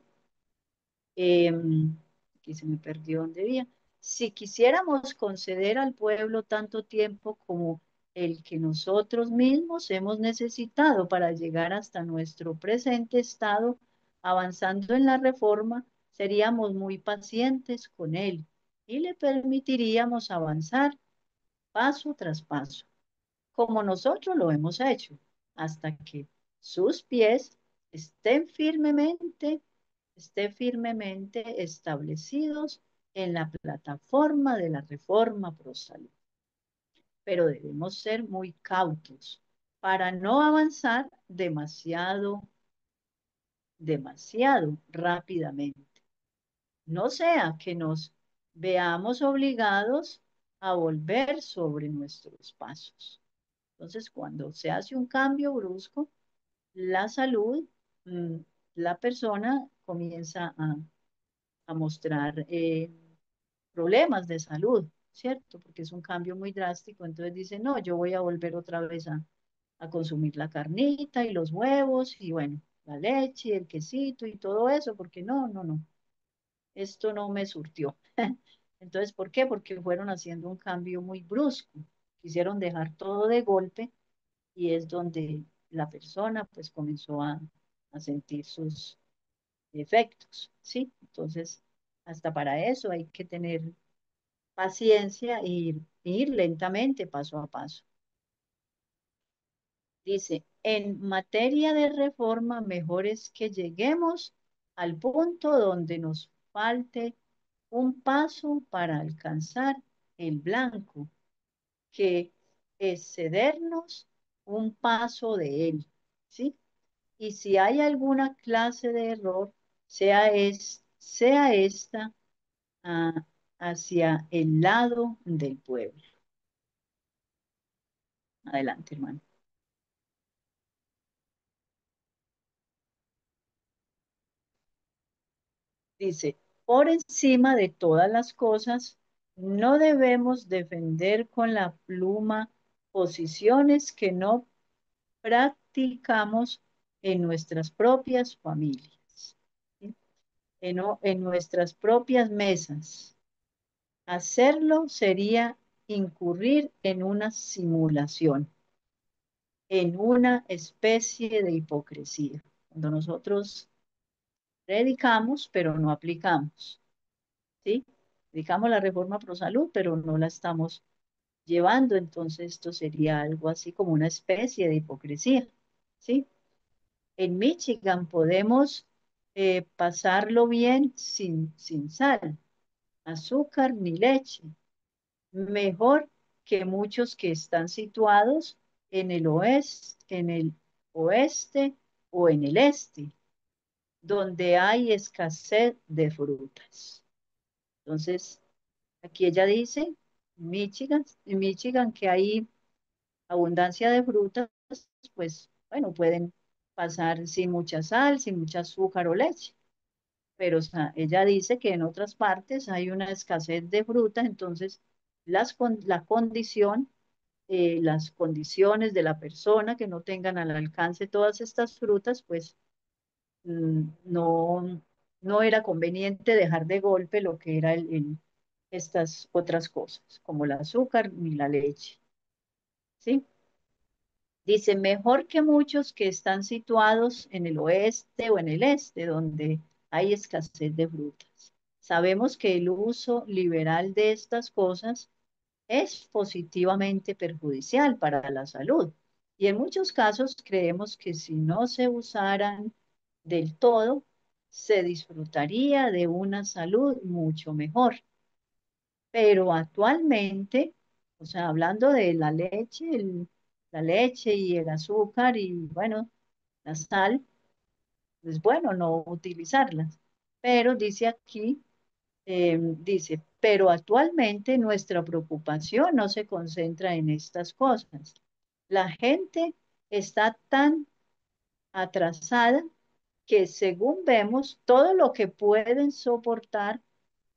aquí se me perdió donde había, si quisiéramos conceder al pueblo tanto tiempo como el que nosotros mismos hemos necesitado para llegar hasta nuestro presente estado, avanzando en la reforma, seríamos muy pacientes con él y le permitiríamos avanzar paso tras paso como nosotros lo hemos hecho, hasta que sus pies estén firmemente establecidos en la plataforma de la reforma pro salud. Pero debemos ser muy cautos para no avanzar demasiado rápidamente. No sea que nos veamos obligados a volver sobre nuestros pasos. Entonces, cuando se hace un cambio brusco, la salud, mm, la persona comienza a mostrar problemas de salud, ¿cierto? Porque es un cambio muy drástico. Entonces dice, no, yo voy a volver otra vez a consumir la carnita y los huevos y bueno, la leche y el quesito y todo eso, porque no, esto no me surtió. Entonces, ¿por qué? Porque fueron haciendo un cambio muy brusco. Quisieron dejar todo de golpe y es donde la persona pues comenzó a sentir sus efectos, ¿sí? Entonces, hasta para eso hay que tener paciencia e ir lentamente, paso a paso. Dice, en materia de reforma, mejor es que lleguemos al punto donde nos falte un paso para alcanzar el blanco, que excedernos un paso de él, ¿sí? Y si hay alguna clase de error, sea esta ah, hacia el lado del pueblo. Adelante, hermano. Dice, por encima de todas las cosas, no debemos defender con la pluma posiciones que no practicamos en nuestras propias familias. en nuestras propias mesas. Hacerlo sería incurrir en una simulación, en una especie de hipocresía. Cuando nosotros predicamos, pero no aplicamos, ¿sí? Predicamos la reforma pro salud, pero no la estamos llevando, entonces esto sería algo así como una especie de hipocresía, ¿sí? En Michigan podemos pasarlo bien sin sal, azúcar ni leche, mejor que muchos que están situados en el oeste o en el este, donde hay escasez de frutas. Entonces, aquí ella dice, en Michigan que hay abundancia de frutas, pues bueno, pueden pasar sin mucha sal, sin mucha azúcar o leche. Pero o sea, ella dice que en otras partes hay una escasez de frutas, entonces la condición, las condiciones de la persona que no tengan al alcance todas estas frutas, pues no, no era conveniente dejar de golpe lo que era estas otras cosas, como el azúcar ni la leche, ¿sí? Dice, mejor que muchos que están situados en el oeste o en el este, donde hay escasez de frutas. Sabemos que el uso liberal de estas cosas es positivamente perjudicial para la salud. Y en muchos casos creemos que si no se usaran del todo, se disfrutaría de una salud mucho mejor. Pero actualmente, o sea, hablando de la leche y el azúcar y bueno, la sal, es bueno no utilizarlas. Pero dice aquí, dice, pero actualmente nuestra preocupación no se concentra en estas cosas. La gente está tan atrasada que según vemos, todo lo que pueden soportar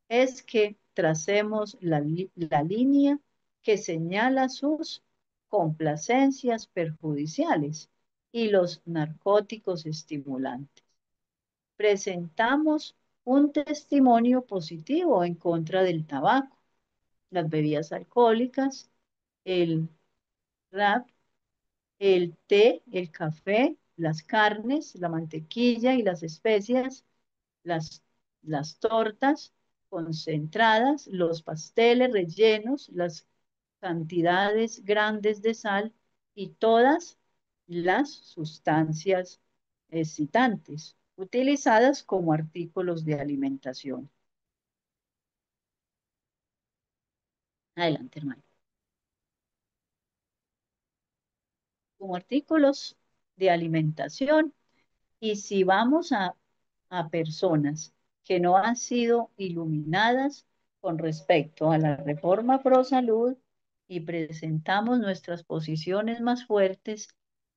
es que tracemos la línea que señala sus complacencias perjudiciales y los narcóticos estimulantes. Presentamos un testimonio positivo en contra del tabaco, las bebidas alcohólicas, el rap, el té, el café, las carnes, la mantequilla y las especias, las, las tortas concentradas, los pasteles rellenos, las cantidades grandes de sal y todas las sustancias excitantes utilizadas como artículos de alimentación. Adelante, hermano. Como artículos de alimentación. Y si vamos a personas que no han sido iluminadas con respecto a la reforma pro salud y presentamos nuestras posiciones más fuertes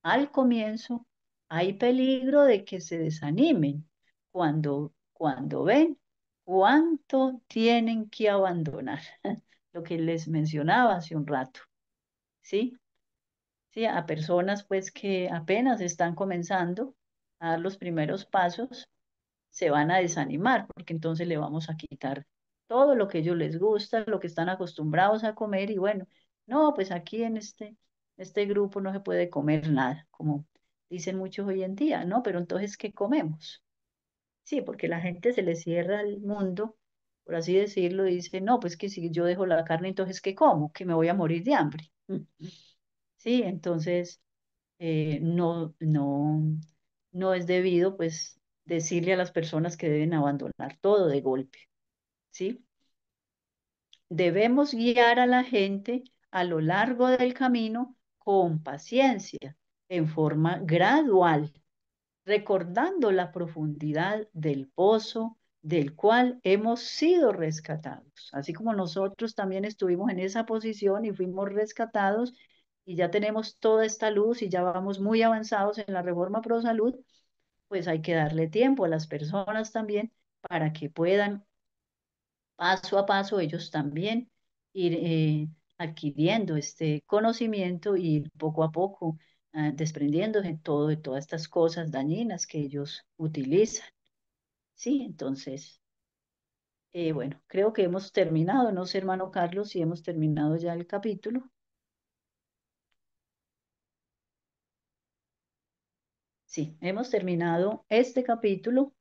al comienzo, hay peligro de que se desanimen cuando ven cuánto tienen que abandonar. Lo que les mencionaba hace un rato, ¿sí? Sí, a personas pues que apenas están comenzando a dar los primeros pasos, se van a desanimar porque entonces le vamos a quitar todo lo que a ellos les gusta, lo que están acostumbrados a comer y bueno, no, pues aquí en este grupo no se puede comer nada, como dicen muchos hoy en día, ¿no? Pero entonces, ¿qué comemos? Sí, porque la gente se le cierra el mundo, por así decirlo, y dice, no, pues que si yo dejo la carne, entonces, ¿qué como? Que me voy a morir de hambre. Sí, entonces no es debido pues decirle a las personas que deben abandonar todo de golpe, ¿sí? Debemos guiar a la gente a lo largo del camino con paciencia, en forma gradual, recordando la profundidad del pozo del cual hemos sido rescatados. Así como nosotros también estuvimos en esa posición y fuimos rescatados y ya tenemos toda esta luz y ya vamos muy avanzados en la reforma pro salud, pues hay que darle tiempo a las personas también para que puedan paso a paso ellos también ir adquiriendo este conocimiento y ir poco a poco desprendiéndose de todas estas cosas dañinas que ellos utilizan, Sí, entonces, bueno, creo que hemos terminado, no sé, hermano Carlos, si hemos terminado ya el capítulo. Sí, hemos terminado este capítulo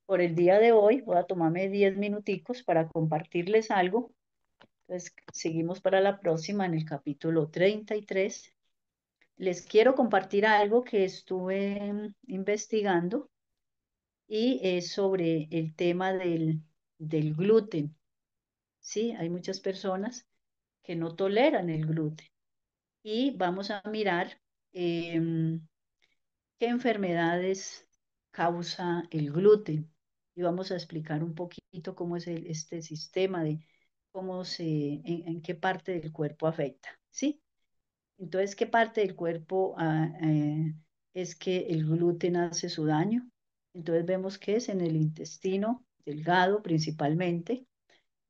por el día de hoy. Voy a tomarme 10 minuticos para compartirles algo. Entonces, seguimos para la próxima en el capítulo 33. Les quiero compartir algo que estuve investigando y es sobre el tema del gluten. Sí, hay muchas personas que no toleran el gluten y vamos a mirar em, qué enfermedades causa el gluten y vamos a explicar un poquito cómo es este sistema de cómo en qué parte del cuerpo afecta, ¿sí? Entonces, ¿qué parte del cuerpo es que el gluten hace su daño? Entonces vemos que es en el intestino delgado principalmente.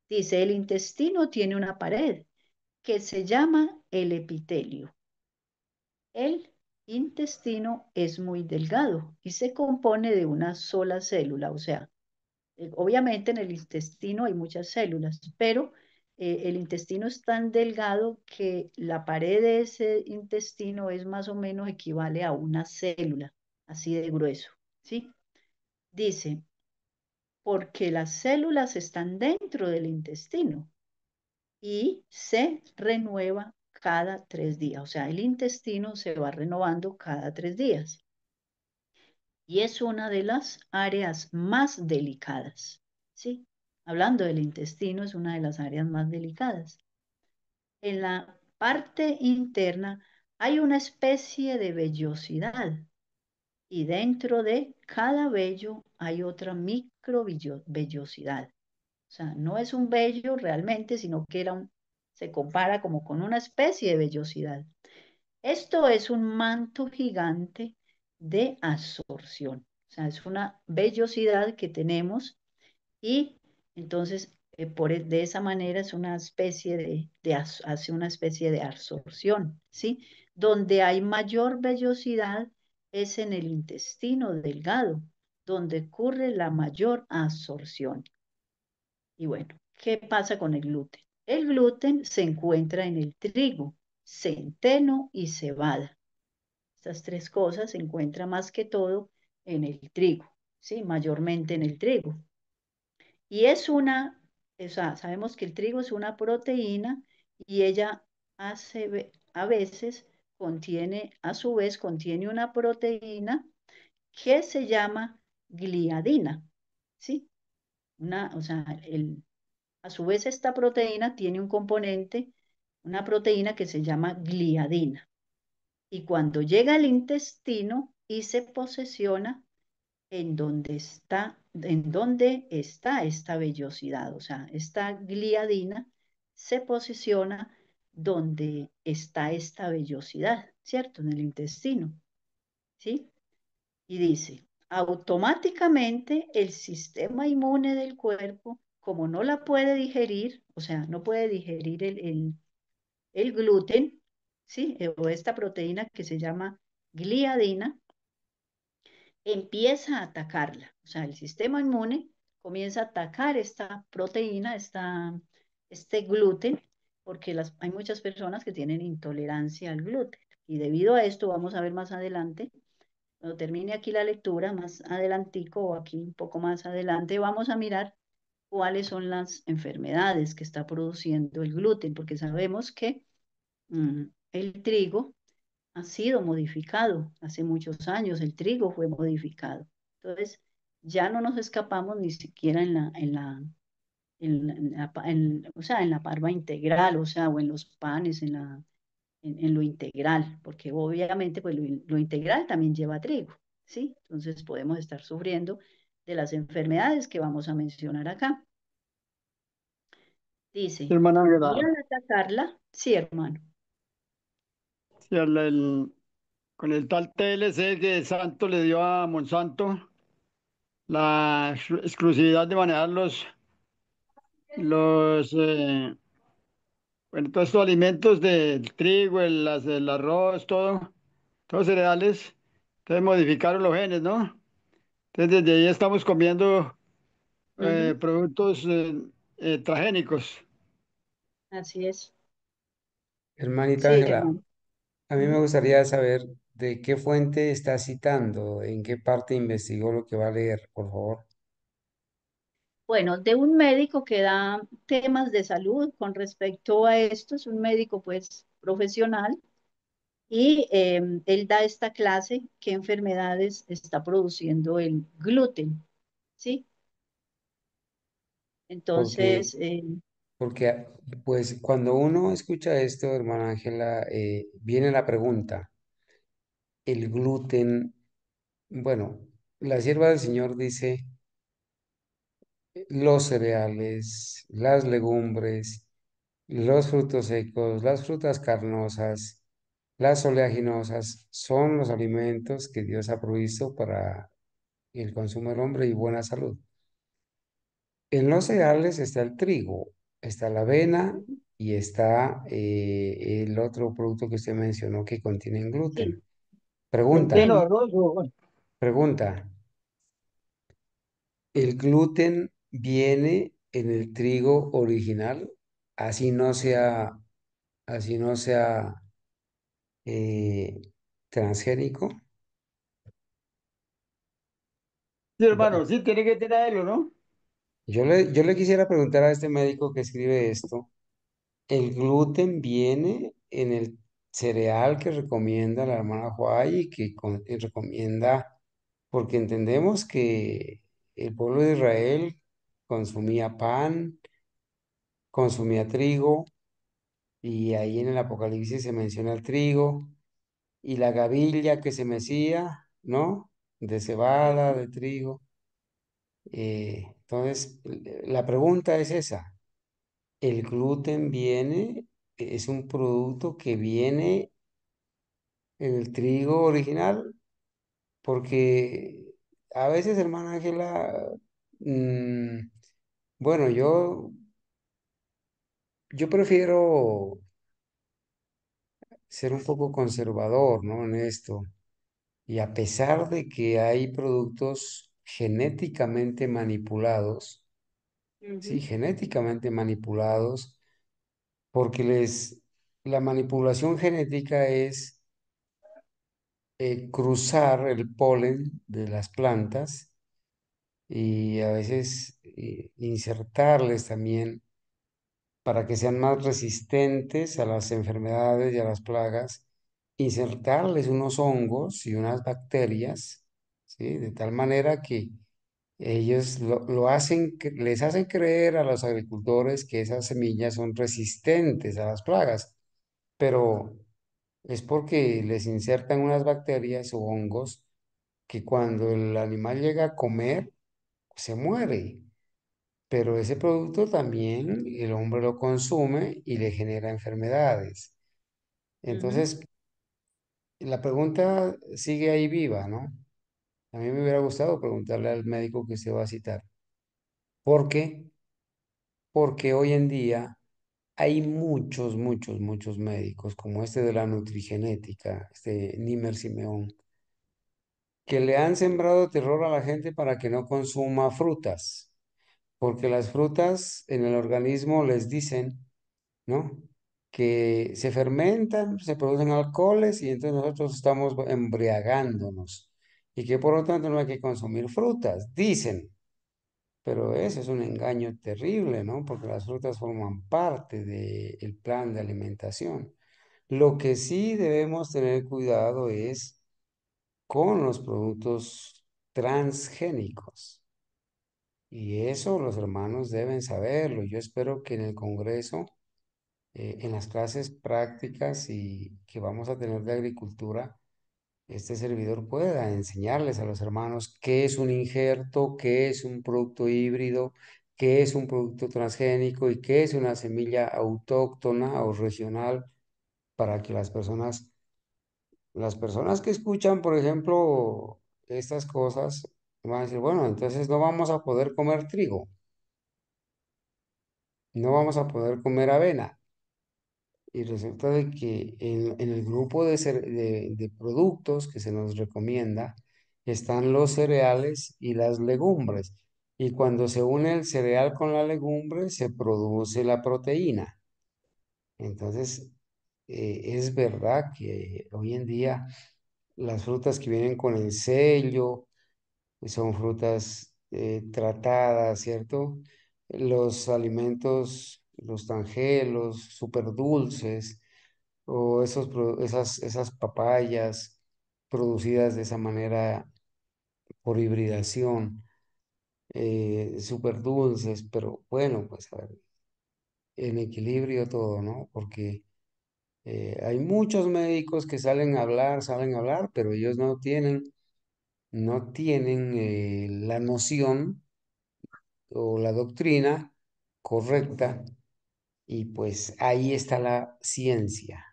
Dice, el intestino tiene una pared que se llama el epitelio. El intestino es muy delgado y se compone de una sola célula, o sea, obviamente en el intestino hay muchas células, pero el intestino es tan delgado que la pared de ese intestino es más o menos equivale a una célula, así de grueso, ¿sí? Dice, porque las células están dentro del intestino y se renueva cada 3 días, o sea, el intestino se va renovando cada 3 días y es una de las áreas más delicadas, ¿sí? Hablando del intestino, es una de las áreas más delicadas. En la parte interna hay una especie de vellosidad y dentro de cada vello hay otra vellosidad. O sea, no es un vello realmente, sino que se compara como con una especie de vellosidad. Esto es un manto gigante de absorción. O sea, es una vellosidad que tenemos y entonces de esa manera es una especie hace una especie de absorción, ¿sí? Donde hay mayor vellosidad es en el intestino delgado, donde ocurre la mayor absorción. Y bueno, ¿qué pasa con el gluten? El gluten se encuentra en el trigo, centeno y cebada. Estas tres cosas se encuentran más que todo en el trigo, ¿sí? Mayormente en el trigo. Y o sea, sabemos que el trigo es una proteína y ella a veces a su vez contiene una proteína que se llama gliadina, ¿sí? O sea, a su vez esta proteína tiene un componente, una proteína que se llama gliadina. Y cuando llega al intestino y se posesiona en donde está esta vellosidad, o sea, esta gliadina se posiciona donde está esta vellosidad, ¿cierto? En el intestino, ¿sí? Y dice, automáticamente el sistema inmune del cuerpo, como no la puede digerir, o sea, no puede digerir el gluten, ¿sí? O esta proteína que se llama gliadina, empieza a atacarla. O sea, el sistema inmune comienza a atacar esta proteína, este gluten, porque hay muchas personas que tienen intolerancia al gluten. Y debido a esto, vamos a ver más adelante, cuando termine aquí la lectura, más adelantico o aquí un poco más adelante, vamos a mirar cuáles son las enfermedades que está produciendo el gluten, porque sabemos que el trigo ha sido modificado. Hace muchos años el trigo fue modificado. Entonces, ya no nos escapamos ni siquiera o sea, en la parva integral, o sea, o en los panes, en lo integral, porque obviamente pues lo integral también lleva trigo, ¿sí? Entonces podemos estar sufriendo de las enfermedades que vamos a mencionar acá. Dice, Hermana y Ángela, al atacarla, sí, hermano. si con el tal TLC que Santo le dio a Monsanto la exclusividad de manejar los bueno, todos estos alimentos del trigo, el arroz, todos cereales, entonces modificaron los genes, ¿no? Entonces desde ahí estamos comiendo Ujú. productos transgénicos. Así es. Hermanita Sí, Ángela, hermano. a mí me Ujú. gustaría saber de qué fuente está citando, en qué parte investigó lo que va a leer, por favor. Bueno, de un médico que da temas de salud con respecto a esto, es un médico pues profesional y él da esta clase, qué enfermedades está produciendo el gluten, ¿sí? Porque, Entonces, porque, pues, cuando uno escucha esto, hermana Ángela, viene la pregunta, el gluten, bueno, la sierva del Señor dice, los cereales, las legumbres, los frutos secos, las frutas carnosas, las oleaginosas, son los alimentos que Dios ha provisto para el consumo del hombre y buena salud. En los cereales está el trigo, está la avena ujú, y está el otro producto que usted mencionó que contiene sí, gluten. Centeno, Pregunta, gluten. arroz, pregunta, ¿el gluten viene en el trigo original? Así no sea, así no sea eh, transgénico. sí, Bueno, hermano, sí, tiene que tenerlo, ¿no? yo le quisiera preguntar a este médico que escribe esto. El gluten viene en el cereal que recomienda la hermana Huay y que recomienda, porque entendemos que el pueblo de Israel consumía pan, consumía trigo, y ahí en el Apocalipsis se menciona el trigo, y la gavilla que se mecía, ¿no? De cebada, Ujú, de trigo. Entonces, la pregunta es esa. El gluten viene, es un producto que viene en el trigo original, porque a veces, hermana Ángela, mm, bueno, yo prefiero ser un poco conservador, ¿no? En esto. Y a pesar de que hay productos genéticamente manipulados, sí, ujú, genéticamente manipulados, porque la manipulación genética es cruzar el polen de las plantas y a veces insertarles también para que sean más resistentes a las enfermedades y a las plagas, insertarles unos hongos y unas bacterias, ¿sí? De tal manera que ellos lo hacen, les hacen creer a los agricultores que esas semillas son resistentes a las plagas, pero es porque les insertan unas bacterias o hongos que cuando el animal llega a comer, se muere. Pero ese producto también el hombre lo consume y le genera enfermedades. ujú, Entonces, la pregunta sigue ahí viva, ¿no? A mí me hubiera gustado preguntarle al médico que se va a citar. ¿Por qué? Porque hoy en día hay muchos médicos, como este de la nutrigenética, este Nimer Simeón, que le han sembrado terror a la gente para que no consuma frutas, porque las frutas en el organismo les dicen, ¿no? Que se fermentan, se producen alcoholes y entonces nosotros estamos embriagándonos y que por lo tanto no hay que consumir frutas, dicen, pero eso es un engaño terrible, ¿no? Porque las frutas forman parte del plan de alimentación. Lo que sí debemos tener cuidado es con los productos transgénicos. Y eso los hermanos deben saberlo. Yo espero que en el Congreso, en las clases prácticas y que vamos a tener de agricultura, este servidor pueda enseñarles a los hermanos qué es un injerto, qué es un producto híbrido, qué es un producto transgénico y qué es una semilla autóctona o regional para que las personas que escuchan, por ejemplo, estas cosas, van a decir, bueno, entonces no vamos a poder comer trigo, no vamos a poder comer avena. Y resulta de que en el grupo de productos que se nos recomienda están los cereales y las legumbres. Y cuando se une el cereal con la legumbre, se produce la proteína. Entonces, es verdad que hoy en día las frutas que vienen con el sello son frutas tratadas, ¿cierto? Los alimentos, los tangelos, súper dulces, o esas papayas producidas de esa manera por hibridación, súper dulces, pero bueno, pues a ver, en equilibrio todo, ¿no? Porque hay muchos médicos que salen a hablar, pero ellos no tienen la noción o la doctrina correcta y pues ahí está la ciencia.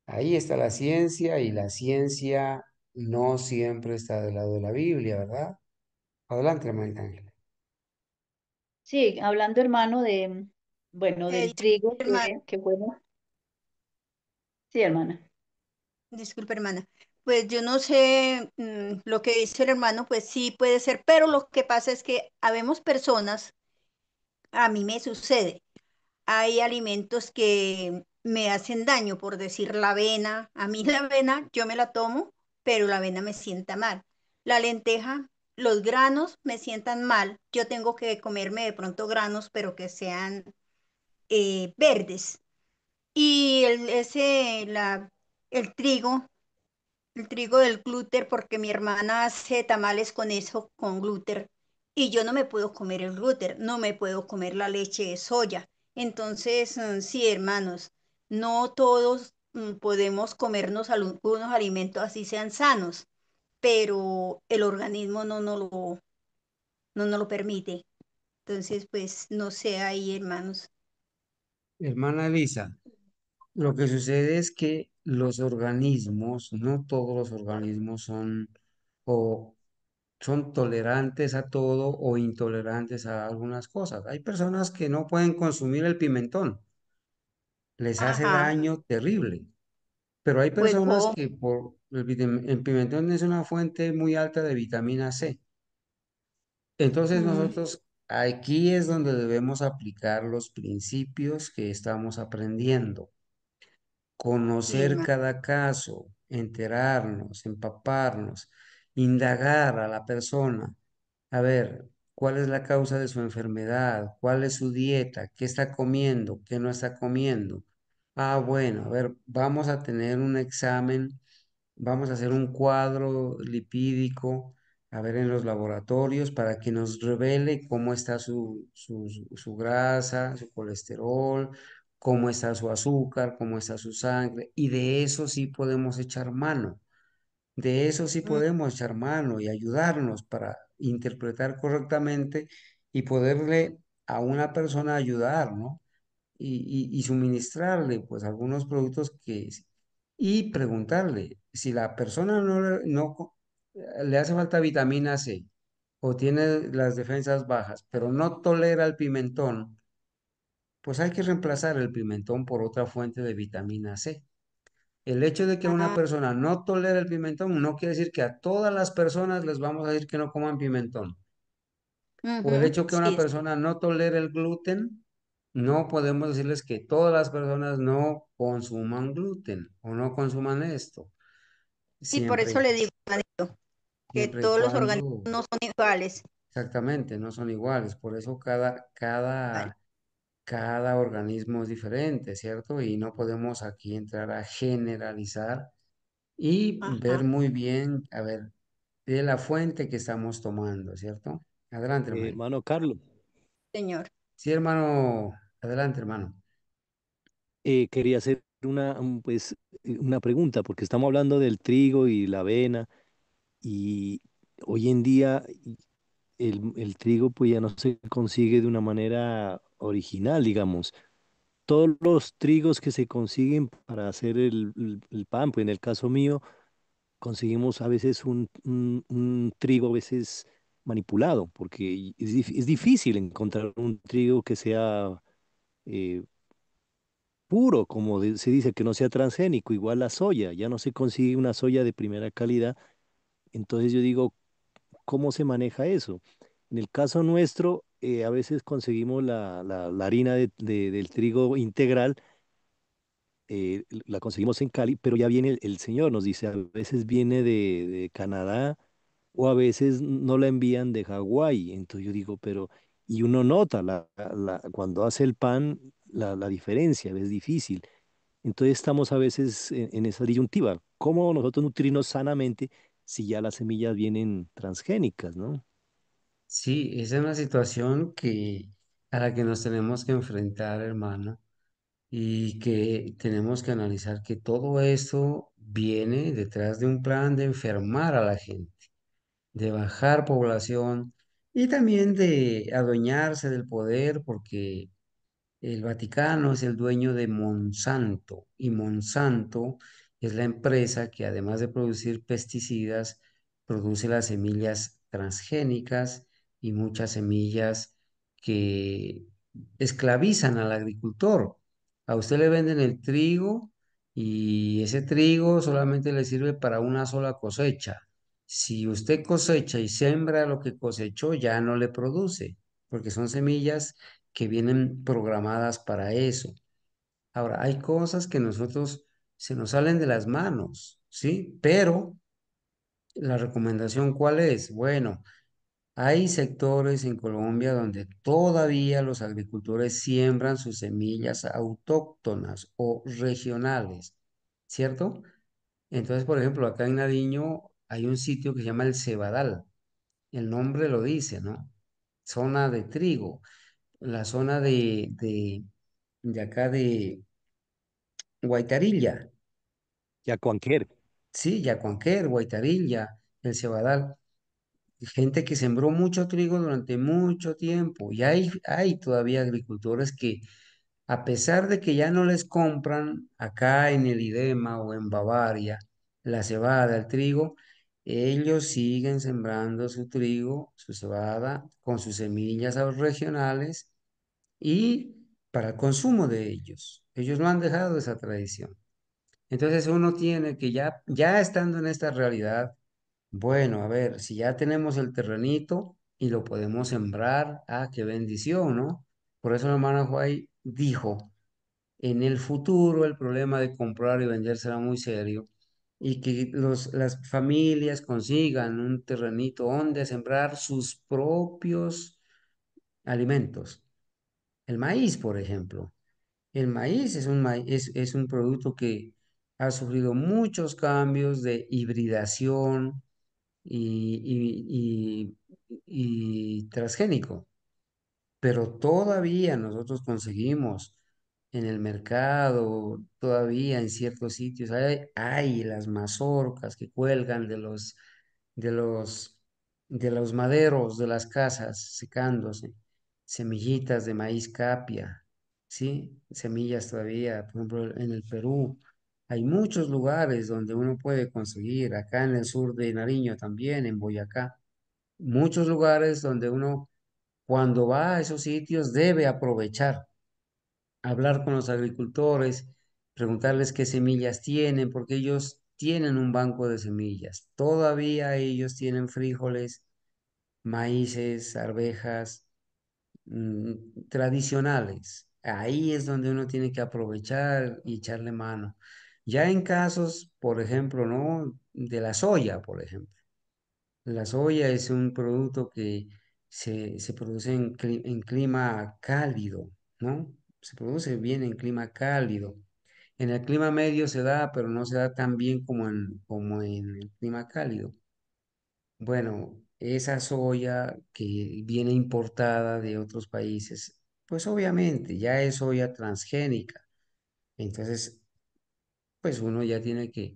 Ahí está la ciencia y la ciencia no siempre está del lado de la Biblia, ¿verdad? Adelante, hermanita Ángela. Sí, hablando, hermano, de, bueno, del trigo, Hermana, que bueno. Sí, hermana. disculpe, hermana. Pues yo no sé lo que dice el hermano, pues sí puede ser, pero lo que pasa es que habemos personas, a mí me sucede, hay alimentos que me hacen daño, por decir la avena. A mí la avena yo me la tomo, pero la avena me sienta mal. La lenteja, los granos me sientan mal. Yo tengo que comerme de pronto granos, pero que sean verdes. Y el trigo. El trigo del gluten, porque mi hermana hace tamales con eso, con gluten, y yo no me puedo comer el gluten, no me puedo comer la leche de soya. Entonces, sí, hermanos, no todos podemos comernos algunos alimentos así sean sanos, pero el organismo no nos lo permite. Entonces, pues, no sé ahí, hermanos. Hermana Elisa, lo que sucede es que los organismos, no todos los organismos o son tolerantes a todo o intolerantes a algunas cosas. Hay personas que no pueden consumir el pimentón, les hace Ajá, daño terrible. Pero hay pues, personas que por el pimentón es una fuente muy alta de vitamina C. Entonces mm, nosotros aquí es donde debemos aplicar los principios que estamos aprendiendo, sí, conocer hermano. cada caso, enterarnos, empaparnos, indagar a la persona, a ver cuál es la causa de su enfermedad, cuál es su dieta, qué está comiendo, qué no está comiendo. Ah, bueno, a ver, vamos a tener un examen. Vamos a hacer un cuadro lipídico, a ver en los laboratorios, para que nos revele cómo está su grasa, su colesterol, cómo está su azúcar, cómo está su sangre. Y de eso sí podemos echar mano. De eso sí Mm, podemos echar mano y ayudarnos para interpretar correctamente y poderle a una persona ayudar, ¿no? Y suministrarle pues algunos productos y preguntarle si la persona no le hace falta vitamina C o tiene las defensas bajas, pero no tolera el pimentón, pues hay que reemplazar el pimentón por otra fuente de vitamina C. El hecho de que una ah, persona no tolere el pimentón no quiere decir que a todas las personas les vamos a decir que no coman pimentón. O el ujú, hecho que una sí, persona no tolere el gluten, no podemos decirles que todas las personas no consuman gluten o no consuman esto, sí, por eso siempre, le digo, hermanito, que siempre y todos los organismos cuando, no son iguales. exactamente, no son iguales. Por eso cada, Vale. cada, cada organismo es diferente, ¿cierto? Y no podemos aquí entrar a generalizar y ver Ajá, muy bien, a ver, de la fuente que estamos tomando, ¿cierto? Adelante, hermano. Hermano Carlos, señor. Sí, hermano, adelante, hermano. quería hacer una pregunta, porque estamos hablando del trigo y la avena, y hoy en día el trigo pues ya no se consigue de una manera original, digamos. Todos los trigos que se consiguen para hacer el pan, pues en el caso mío, conseguimos a veces un trigo a veces manipulado, porque es difícil encontrar un trigo que sea eh, puro, como se dice, que no sea transgénico, igual la soya, ya no se consigue una soya de primera calidad. Entonces yo digo, ¿cómo se maneja eso? En el caso nuestro, a veces conseguimos la harina del trigo integral, la conseguimos en Cali, pero ya viene el señor, nos dice, a veces viene de Canadá o a veces no la envían de Hawái. Entonces yo digo, pero, y uno nota cuando hace el pan la diferencia, es difícil. Entonces estamos a veces en esa disyuntiva. ¿Cómo nosotros nutrirnos sanamente si ya las semillas vienen transgénicas, ¿no? Sí, esa es una situación a la que nos tenemos que enfrentar, hermano, y que tenemos que analizar que todo esto viene detrás de un plan de enfermar a la gente, de bajar población y también de adueñarse del poder, porque el Vaticano es el dueño de Monsanto y Monsanto es la empresa que además de producir pesticidas, produce las semillas transgénicas y muchas semillas que esclavizan al agricultor. A usted le venden el trigo y ese trigo solamente le sirve para una sola cosecha. Si usted cosecha y siembra lo que cosechó, ya no le produce, porque son semillas que vienen programadas para eso. Ahora, hay cosas que nosotros se nos salen de las manos, ¿sí? Pero la recomendación, ¿cuál es? Bueno, hay sectores en Colombia donde todavía los agricultores siembran sus semillas autóctonas o regionales, ¿cierto? Entonces, por ejemplo, acá en Nariño hay un sitio que se llama el Cebadal. El nombre lo dice, ¿no? Zona de trigo. La zona de acá de Guaitarilla, Yacuanquer. sí, Yacuanquer, Guaitarilla, el Cebadal, gente que sembró mucho trigo durante mucho tiempo y hay todavía agricultores que a pesar de que ya no les compran acá en el Idema o en Bavaria la cebada, el trigo, ellos siguen sembrando su trigo, su cebada con sus semillas regionales y para el consumo de ellos. Ellos no han dejado esa tradición. Entonces uno tiene que ya estando en esta realidad, bueno, a ver, si ya tenemos el terrenito y lo podemos sembrar, ah, qué bendición, ¿no? Por eso la hermana Juay dijo, en el futuro el problema de comprar y vender será muy serio y que las familias consigan un terrenito donde sembrar sus propios alimentos. El maíz, por ejemplo. El maíz es un producto que ha sufrido muchos cambios de hibridación y transgénico, pero todavía nosotros conseguimos en el mercado, todavía en ciertos sitios, hay las mazorcas que cuelgan de los, de los maderos de las casas secándose, semillitas de maíz capia, ¿sí? Semillas todavía, por ejemplo, en el Perú. Hay muchos lugares donde uno puede conseguir, acá en el sur de Nariño también, en Boyacá, muchos lugares donde uno, cuando va a esos sitios, debe aprovechar, hablar con los agricultores, preguntarles qué semillas tienen, porque ellos tienen un banco de semillas. Todavía ellos tienen frijoles, maíces, arvejas, tradicionales. Ahí es donde uno tiene que aprovechar y echarle mano. Ya en casos, por ejemplo, ¿no? De la soya, por ejemplo. La soya es un producto que se produce en clima cálido, ¿no? Se produce bien en clima cálido. En el clima medio se da, pero no se da tan bien como en el clima cálido. Bueno, esa soya que viene importada de otros países, pues obviamente ya es soya transgénica. Entonces, pues uno ya tiene que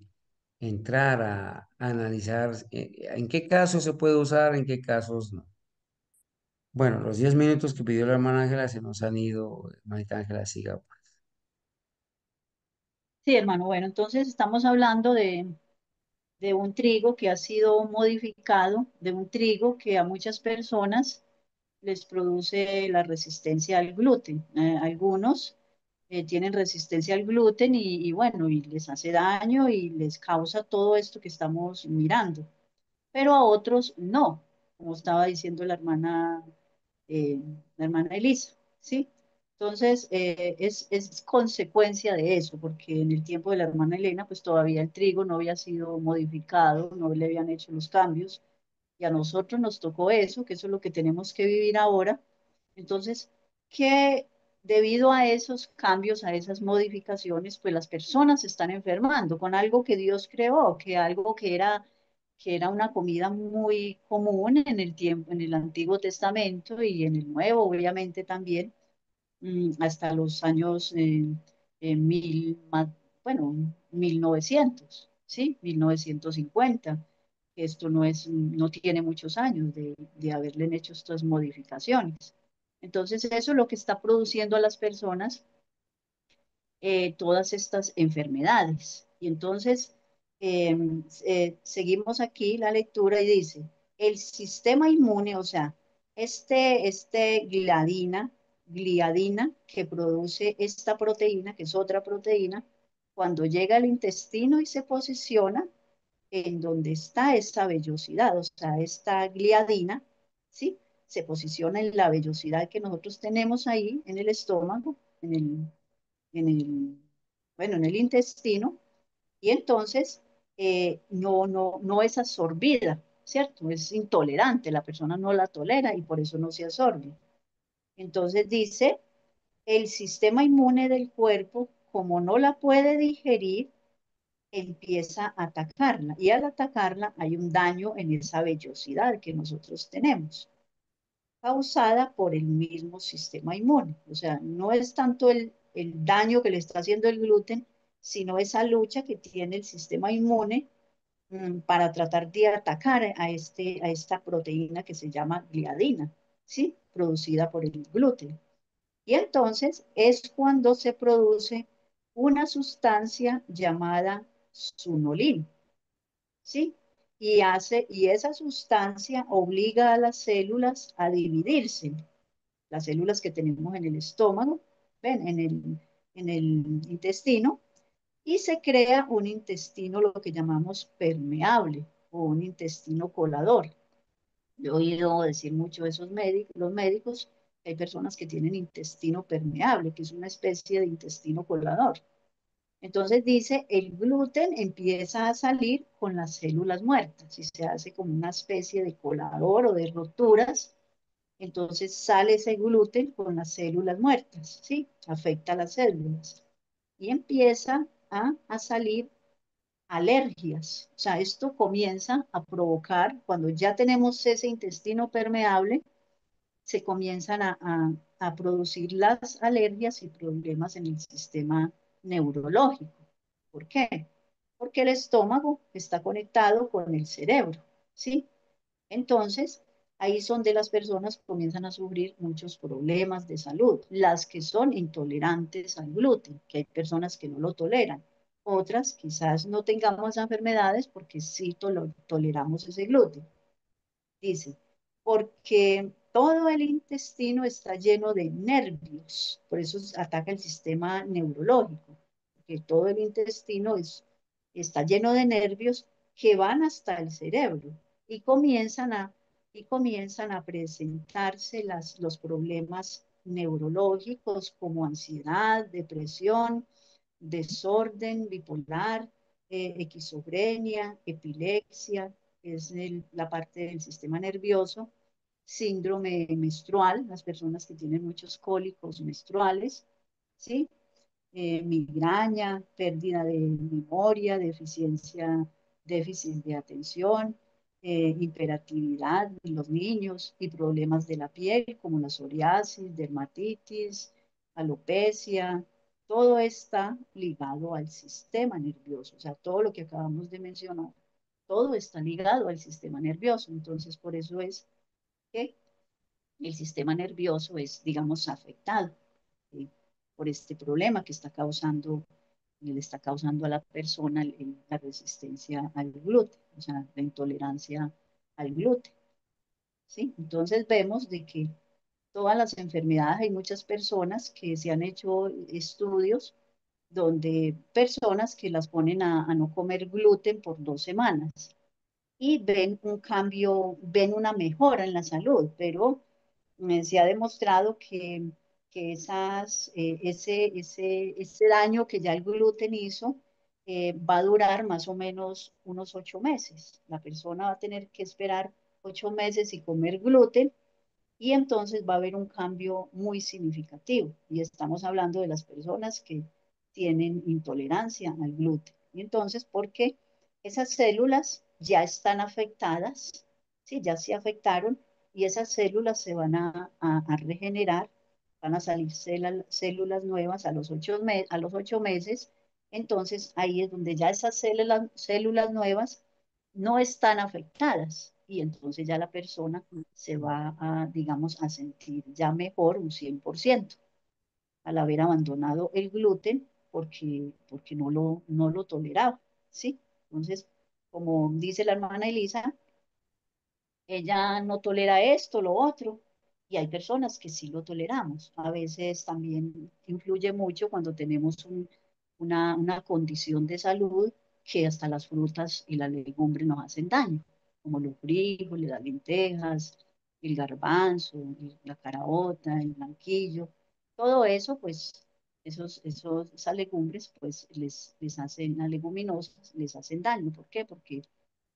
entrar a analizar en qué casos se puede usar, en qué casos no. Bueno, los 10 minutos que pidió la hermana Ángela se nos han ido, hermanita Ángela, siga. Sí, hermano, bueno, entonces estamos hablando de un trigo que ha sido modificado, de un trigo que a muchas personas les produce la resistencia al gluten. Algunos tienen resistencia al gluten y bueno, y les hace daño y les causa todo esto que estamos mirando, pero a otros no. como estaba diciendo eh, la hermana Elisa, ¿sí? Entonces, es consecuencia de eso, porque en el tiempo de la hermana Elena, pues todavía el trigo no había sido modificado, no le habían hecho los cambios, y a nosotros nos tocó eso, que eso es lo que tenemos que vivir ahora. Entonces, que debido a esos cambios, a esas modificaciones, pues las personas se están enfermando con algo que Dios creó, que algo que era una comida muy común en el tiempo, en el Antiguo Testamento y en el Nuevo, obviamente también, hasta los años bueno, 1900, ¿sí? 1950. Esto no tiene muchos años de haberle hecho estas modificaciones. Entonces, eso es lo que está produciendo a las personas todas estas enfermedades. Y entonces, eh, seguimos aquí la lectura y dice, el sistema inmune, o sea, este gliadina que produce esta proteína, que es otra proteína, cuando llega al intestino y se posiciona en donde está esta vellosidad, o sea, esta gliadina, ¿sí? Se posiciona en la vellosidad que nosotros tenemos ahí en el estómago, en el, bueno, en el intestino, y entonces no es absorbida, ¿cierto? Es intolerante, la persona no la tolera y por eso no se absorbe. Entonces dice, el sistema inmune del cuerpo, como no la puede digerir, empieza a atacarla y al atacarla hay un daño en esa vellosidad que nosotros tenemos, causada por el mismo sistema inmune. O sea, no es tanto el daño que le está haciendo el gluten, sino esa lucha que tiene el sistema inmune para tratar de atacar a esta proteína que se llama gliadina, ¿sí? Producida por el gluten. Y entonces es cuando se produce una sustancia llamada sunolina, ¿sí? Y esa sustancia obliga a las células a dividirse, las células que tenemos en el estómago, ven, en el intestino, y se crea un intestino, lo que llamamos permeable, o un intestino colador. Yo he oído decir mucho de los médicos, que hay personas que tienen intestino permeable, que es una especie de intestino colador. Entonces dice, el gluten empieza a salir con las células muertas y se hace como una especie de colador o de roturas. Entonces sale ese gluten con las células muertas, ¿sí? Afecta a las células. Y empieza a salir alergias. O sea, esto comienza a provocar, cuando ya tenemos ese intestino permeable, se comienzan a producir las alergias y problemas en el sistema neurológico. ¿Por qué? Porque el estómago está conectado con el cerebro, ¿sí? Entonces, ahí son de las personas que comienzan a sufrir muchos problemas de salud, las que son intolerantes al gluten, que hay personas que no lo toleran. Otras quizás no tengamos enfermedades porque sí toleramos ese gluten. Dice, porque todo el intestino está lleno de nervios, por eso ataca el sistema neurológico, porque todo el intestino está lleno de nervios que van hasta el cerebro y comienzan a presentarse los problemas neurológicos como ansiedad, depresión, desorden bipolar, esquizofrenia, epilepsia, que es la parte del sistema nervioso, síndrome menstrual, las personas que tienen muchos cólicos menstruales, ¿sí? Migraña, pérdida de memoria, déficit de atención, hiperactividad en los niños y problemas de la piel como la psoriasis, dermatitis, alopecia, todo está ligado al sistema nervioso, o sea, todo lo que acabamos de mencionar, todo está ligado al sistema nervioso, entonces por eso es que el sistema nervioso es, digamos, afectado eh, por este problema que le está causando a la persona la resistencia al gluten, o sea, la intolerancia al gluten, ¿sí? Entonces vemos de que todas las enfermedades, hay muchas personas que se han hecho estudios donde personas que las ponen a no comer gluten por 2 semanas y ven un cambio, ven una mejora en la salud, pero se ha demostrado que ese daño que ya el gluten hizo va a durar más o menos unos 8 meses. La persona va a tener que esperar 8 meses y comer gluten y entonces va a haber un cambio muy significativo. Y estamos hablando de las personas que tienen intolerancia al gluten. Y entonces, porque esas células ya están afectadas, sí, ya se afectaron y esas células se van a regenerar, van a salir células nuevas a los 8 meses. Entonces, ahí es donde ya esas células nuevas no están afectadas y entonces ya la persona se va a, digamos, a sentir ya mejor un 100% al haber abandonado el gluten porque no lo toleraba, ¿sí? Entonces, como dice la hermana Elisa, ella no tolera esto, lo otro, y hay personas que sí lo toleramos. A veces también influye mucho cuando tenemos una condición de salud que hasta las frutas y las legumbres nos hacen daño, como los frijoles, las lentejas, el garbanzo, la caraota, el blanquillo, todo eso, pues, esas legumbres, pues, les hacen, las leguminosas, les hacen daño. ¿Por qué? Porque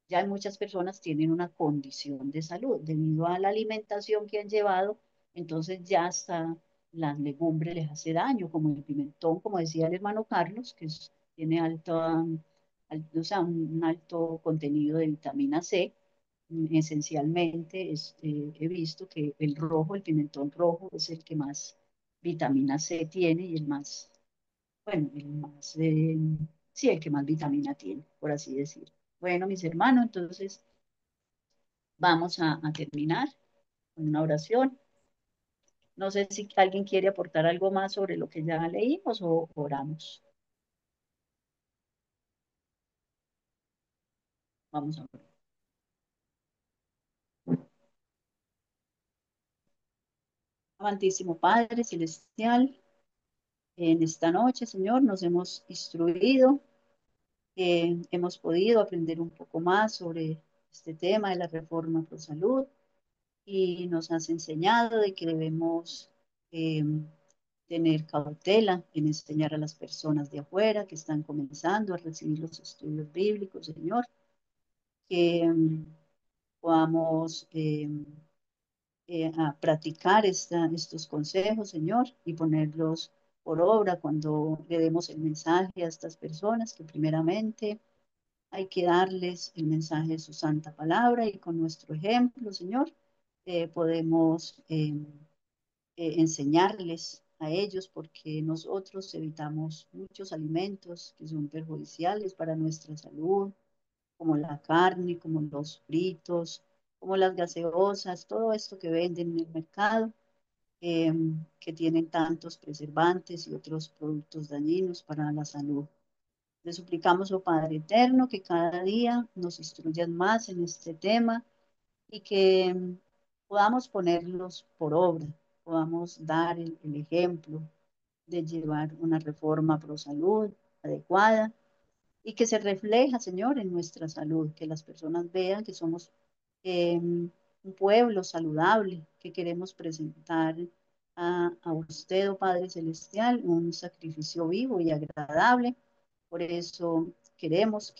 ya muchas personas tienen una condición de salud debido a la alimentación que han llevado, entonces ya hasta las legumbres les hace daño, como el pimentón, como decía el hermano Carlos, tiene o sea, un alto contenido de vitamina C. Esencialmente, he visto que el rojo, el pimentón rojo, es el que más vitamina C tiene y el más, bueno, sí, el que más vitamina tiene, por así decirlo. Bueno, mis hermanos, entonces vamos a terminar con una oración. No sé si alguien quiere aportar algo más sobre lo que ya leímos o oramos. Vamos a orar. Amantísimo Padre Celestial, en esta noche, Señor, nos hemos instruido, hemos podido aprender un poco más sobre este tema de la reforma pro salud y nos has enseñado de que debemos eh, tener cautela en enseñar a las personas de afuera que están comenzando a recibir los estudios bíblicos, Señor, que podamos a practicar estos consejos, Señor, y ponerlos por obra cuando le demos el mensaje a estas personas, que primeramente hay que darles el mensaje de su santa palabra y con nuestro ejemplo, Señor, podemos enseñarles a ellos porque nosotros evitamos muchos alimentos que son perjudiciales para nuestra salud, como la carne, como los fritos, como las gaseosas, todo esto que venden en el mercado, eh, que tienen tantos preservantes y otros productos dañinos para la salud. Le suplicamos, oh Padre Eterno, que cada día nos instruyas más en este tema y que podamos ponerlos por obra, podamos dar el ejemplo de llevar una reforma pro salud adecuada y que se refleja, Señor, en nuestra salud, que las personas vean que somos un pueblo saludable, que queremos presentar a usted, oh Padre Celestial, un sacrificio vivo y agradable. Por eso queremos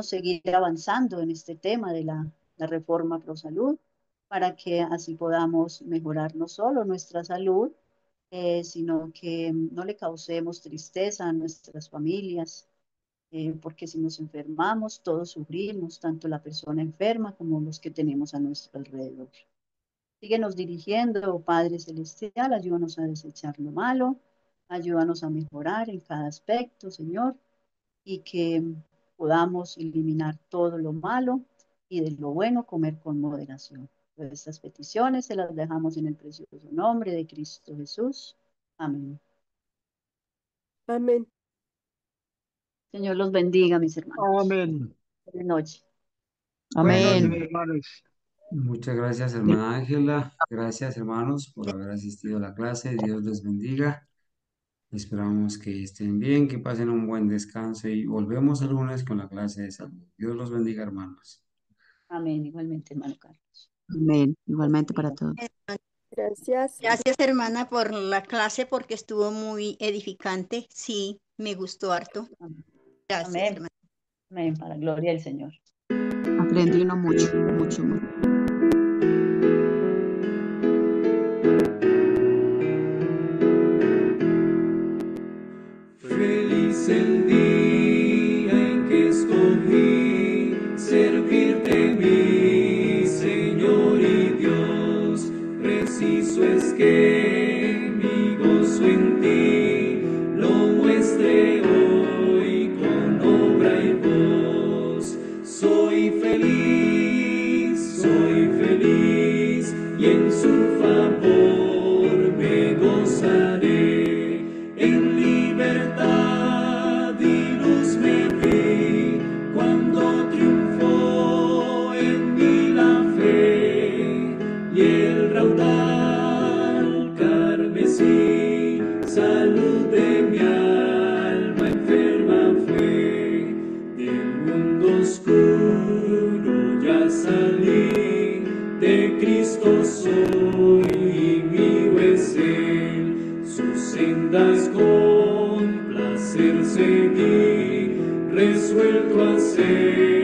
seguir avanzando en este tema de la reforma pro salud para que así podamos mejorar no solo nuestra salud, sino que no le causemos tristeza a nuestras familias, porque si nos enfermamos, todos sufrimos, tanto la persona enferma como los que tenemos a nuestro alrededor. Síguenos dirigiendo, oh Padre Celestial, ayúdanos a desechar lo malo, ayúdanos a mejorar en cada aspecto, Señor, y que podamos eliminar todo lo malo y de lo bueno comer con moderación. Pues estas peticiones se las dejamos en el precioso nombre de Cristo Jesús. Amén. Amén. Señor los bendiga, mis hermanos. Amén. Buenas noches. Buenas noches, Amén. Amén. hermanos. Muchas gracias, hermana Ángela. Gracias, hermanos, por haber asistido a la clase. Dios les bendiga. Esperamos que estén bien, que pasen un buen descanso y volvemos el lunes con la clase de salud. Dios los bendiga, hermanos. Amén, igualmente, hermano Carlos. Amén. Igualmente para Bendiga. todos. Gracias. Gracias, hermana, por la clase porque estuvo muy edificante. Sí, me gustó harto. Amén, Gracias, amén, hermana. amén, para la gloria del Señor. Aprendí uno mucho, mucho, mucho. Feliz el día en que escogí servirte, mi Señor y Dios. Preciso es que mi gozo en ti lo muestre hoy con obra y voz. Soy feliz y en su favor me gozaré. En libertad y luz me vi cuando triunfó en mí la fe y el raudal carmesí, salud de mi alma enferma fue. Del mundo oscuro ya salí, de Cristo soy y mío es Él. Sus sendas con placer seguí, resuelto a ser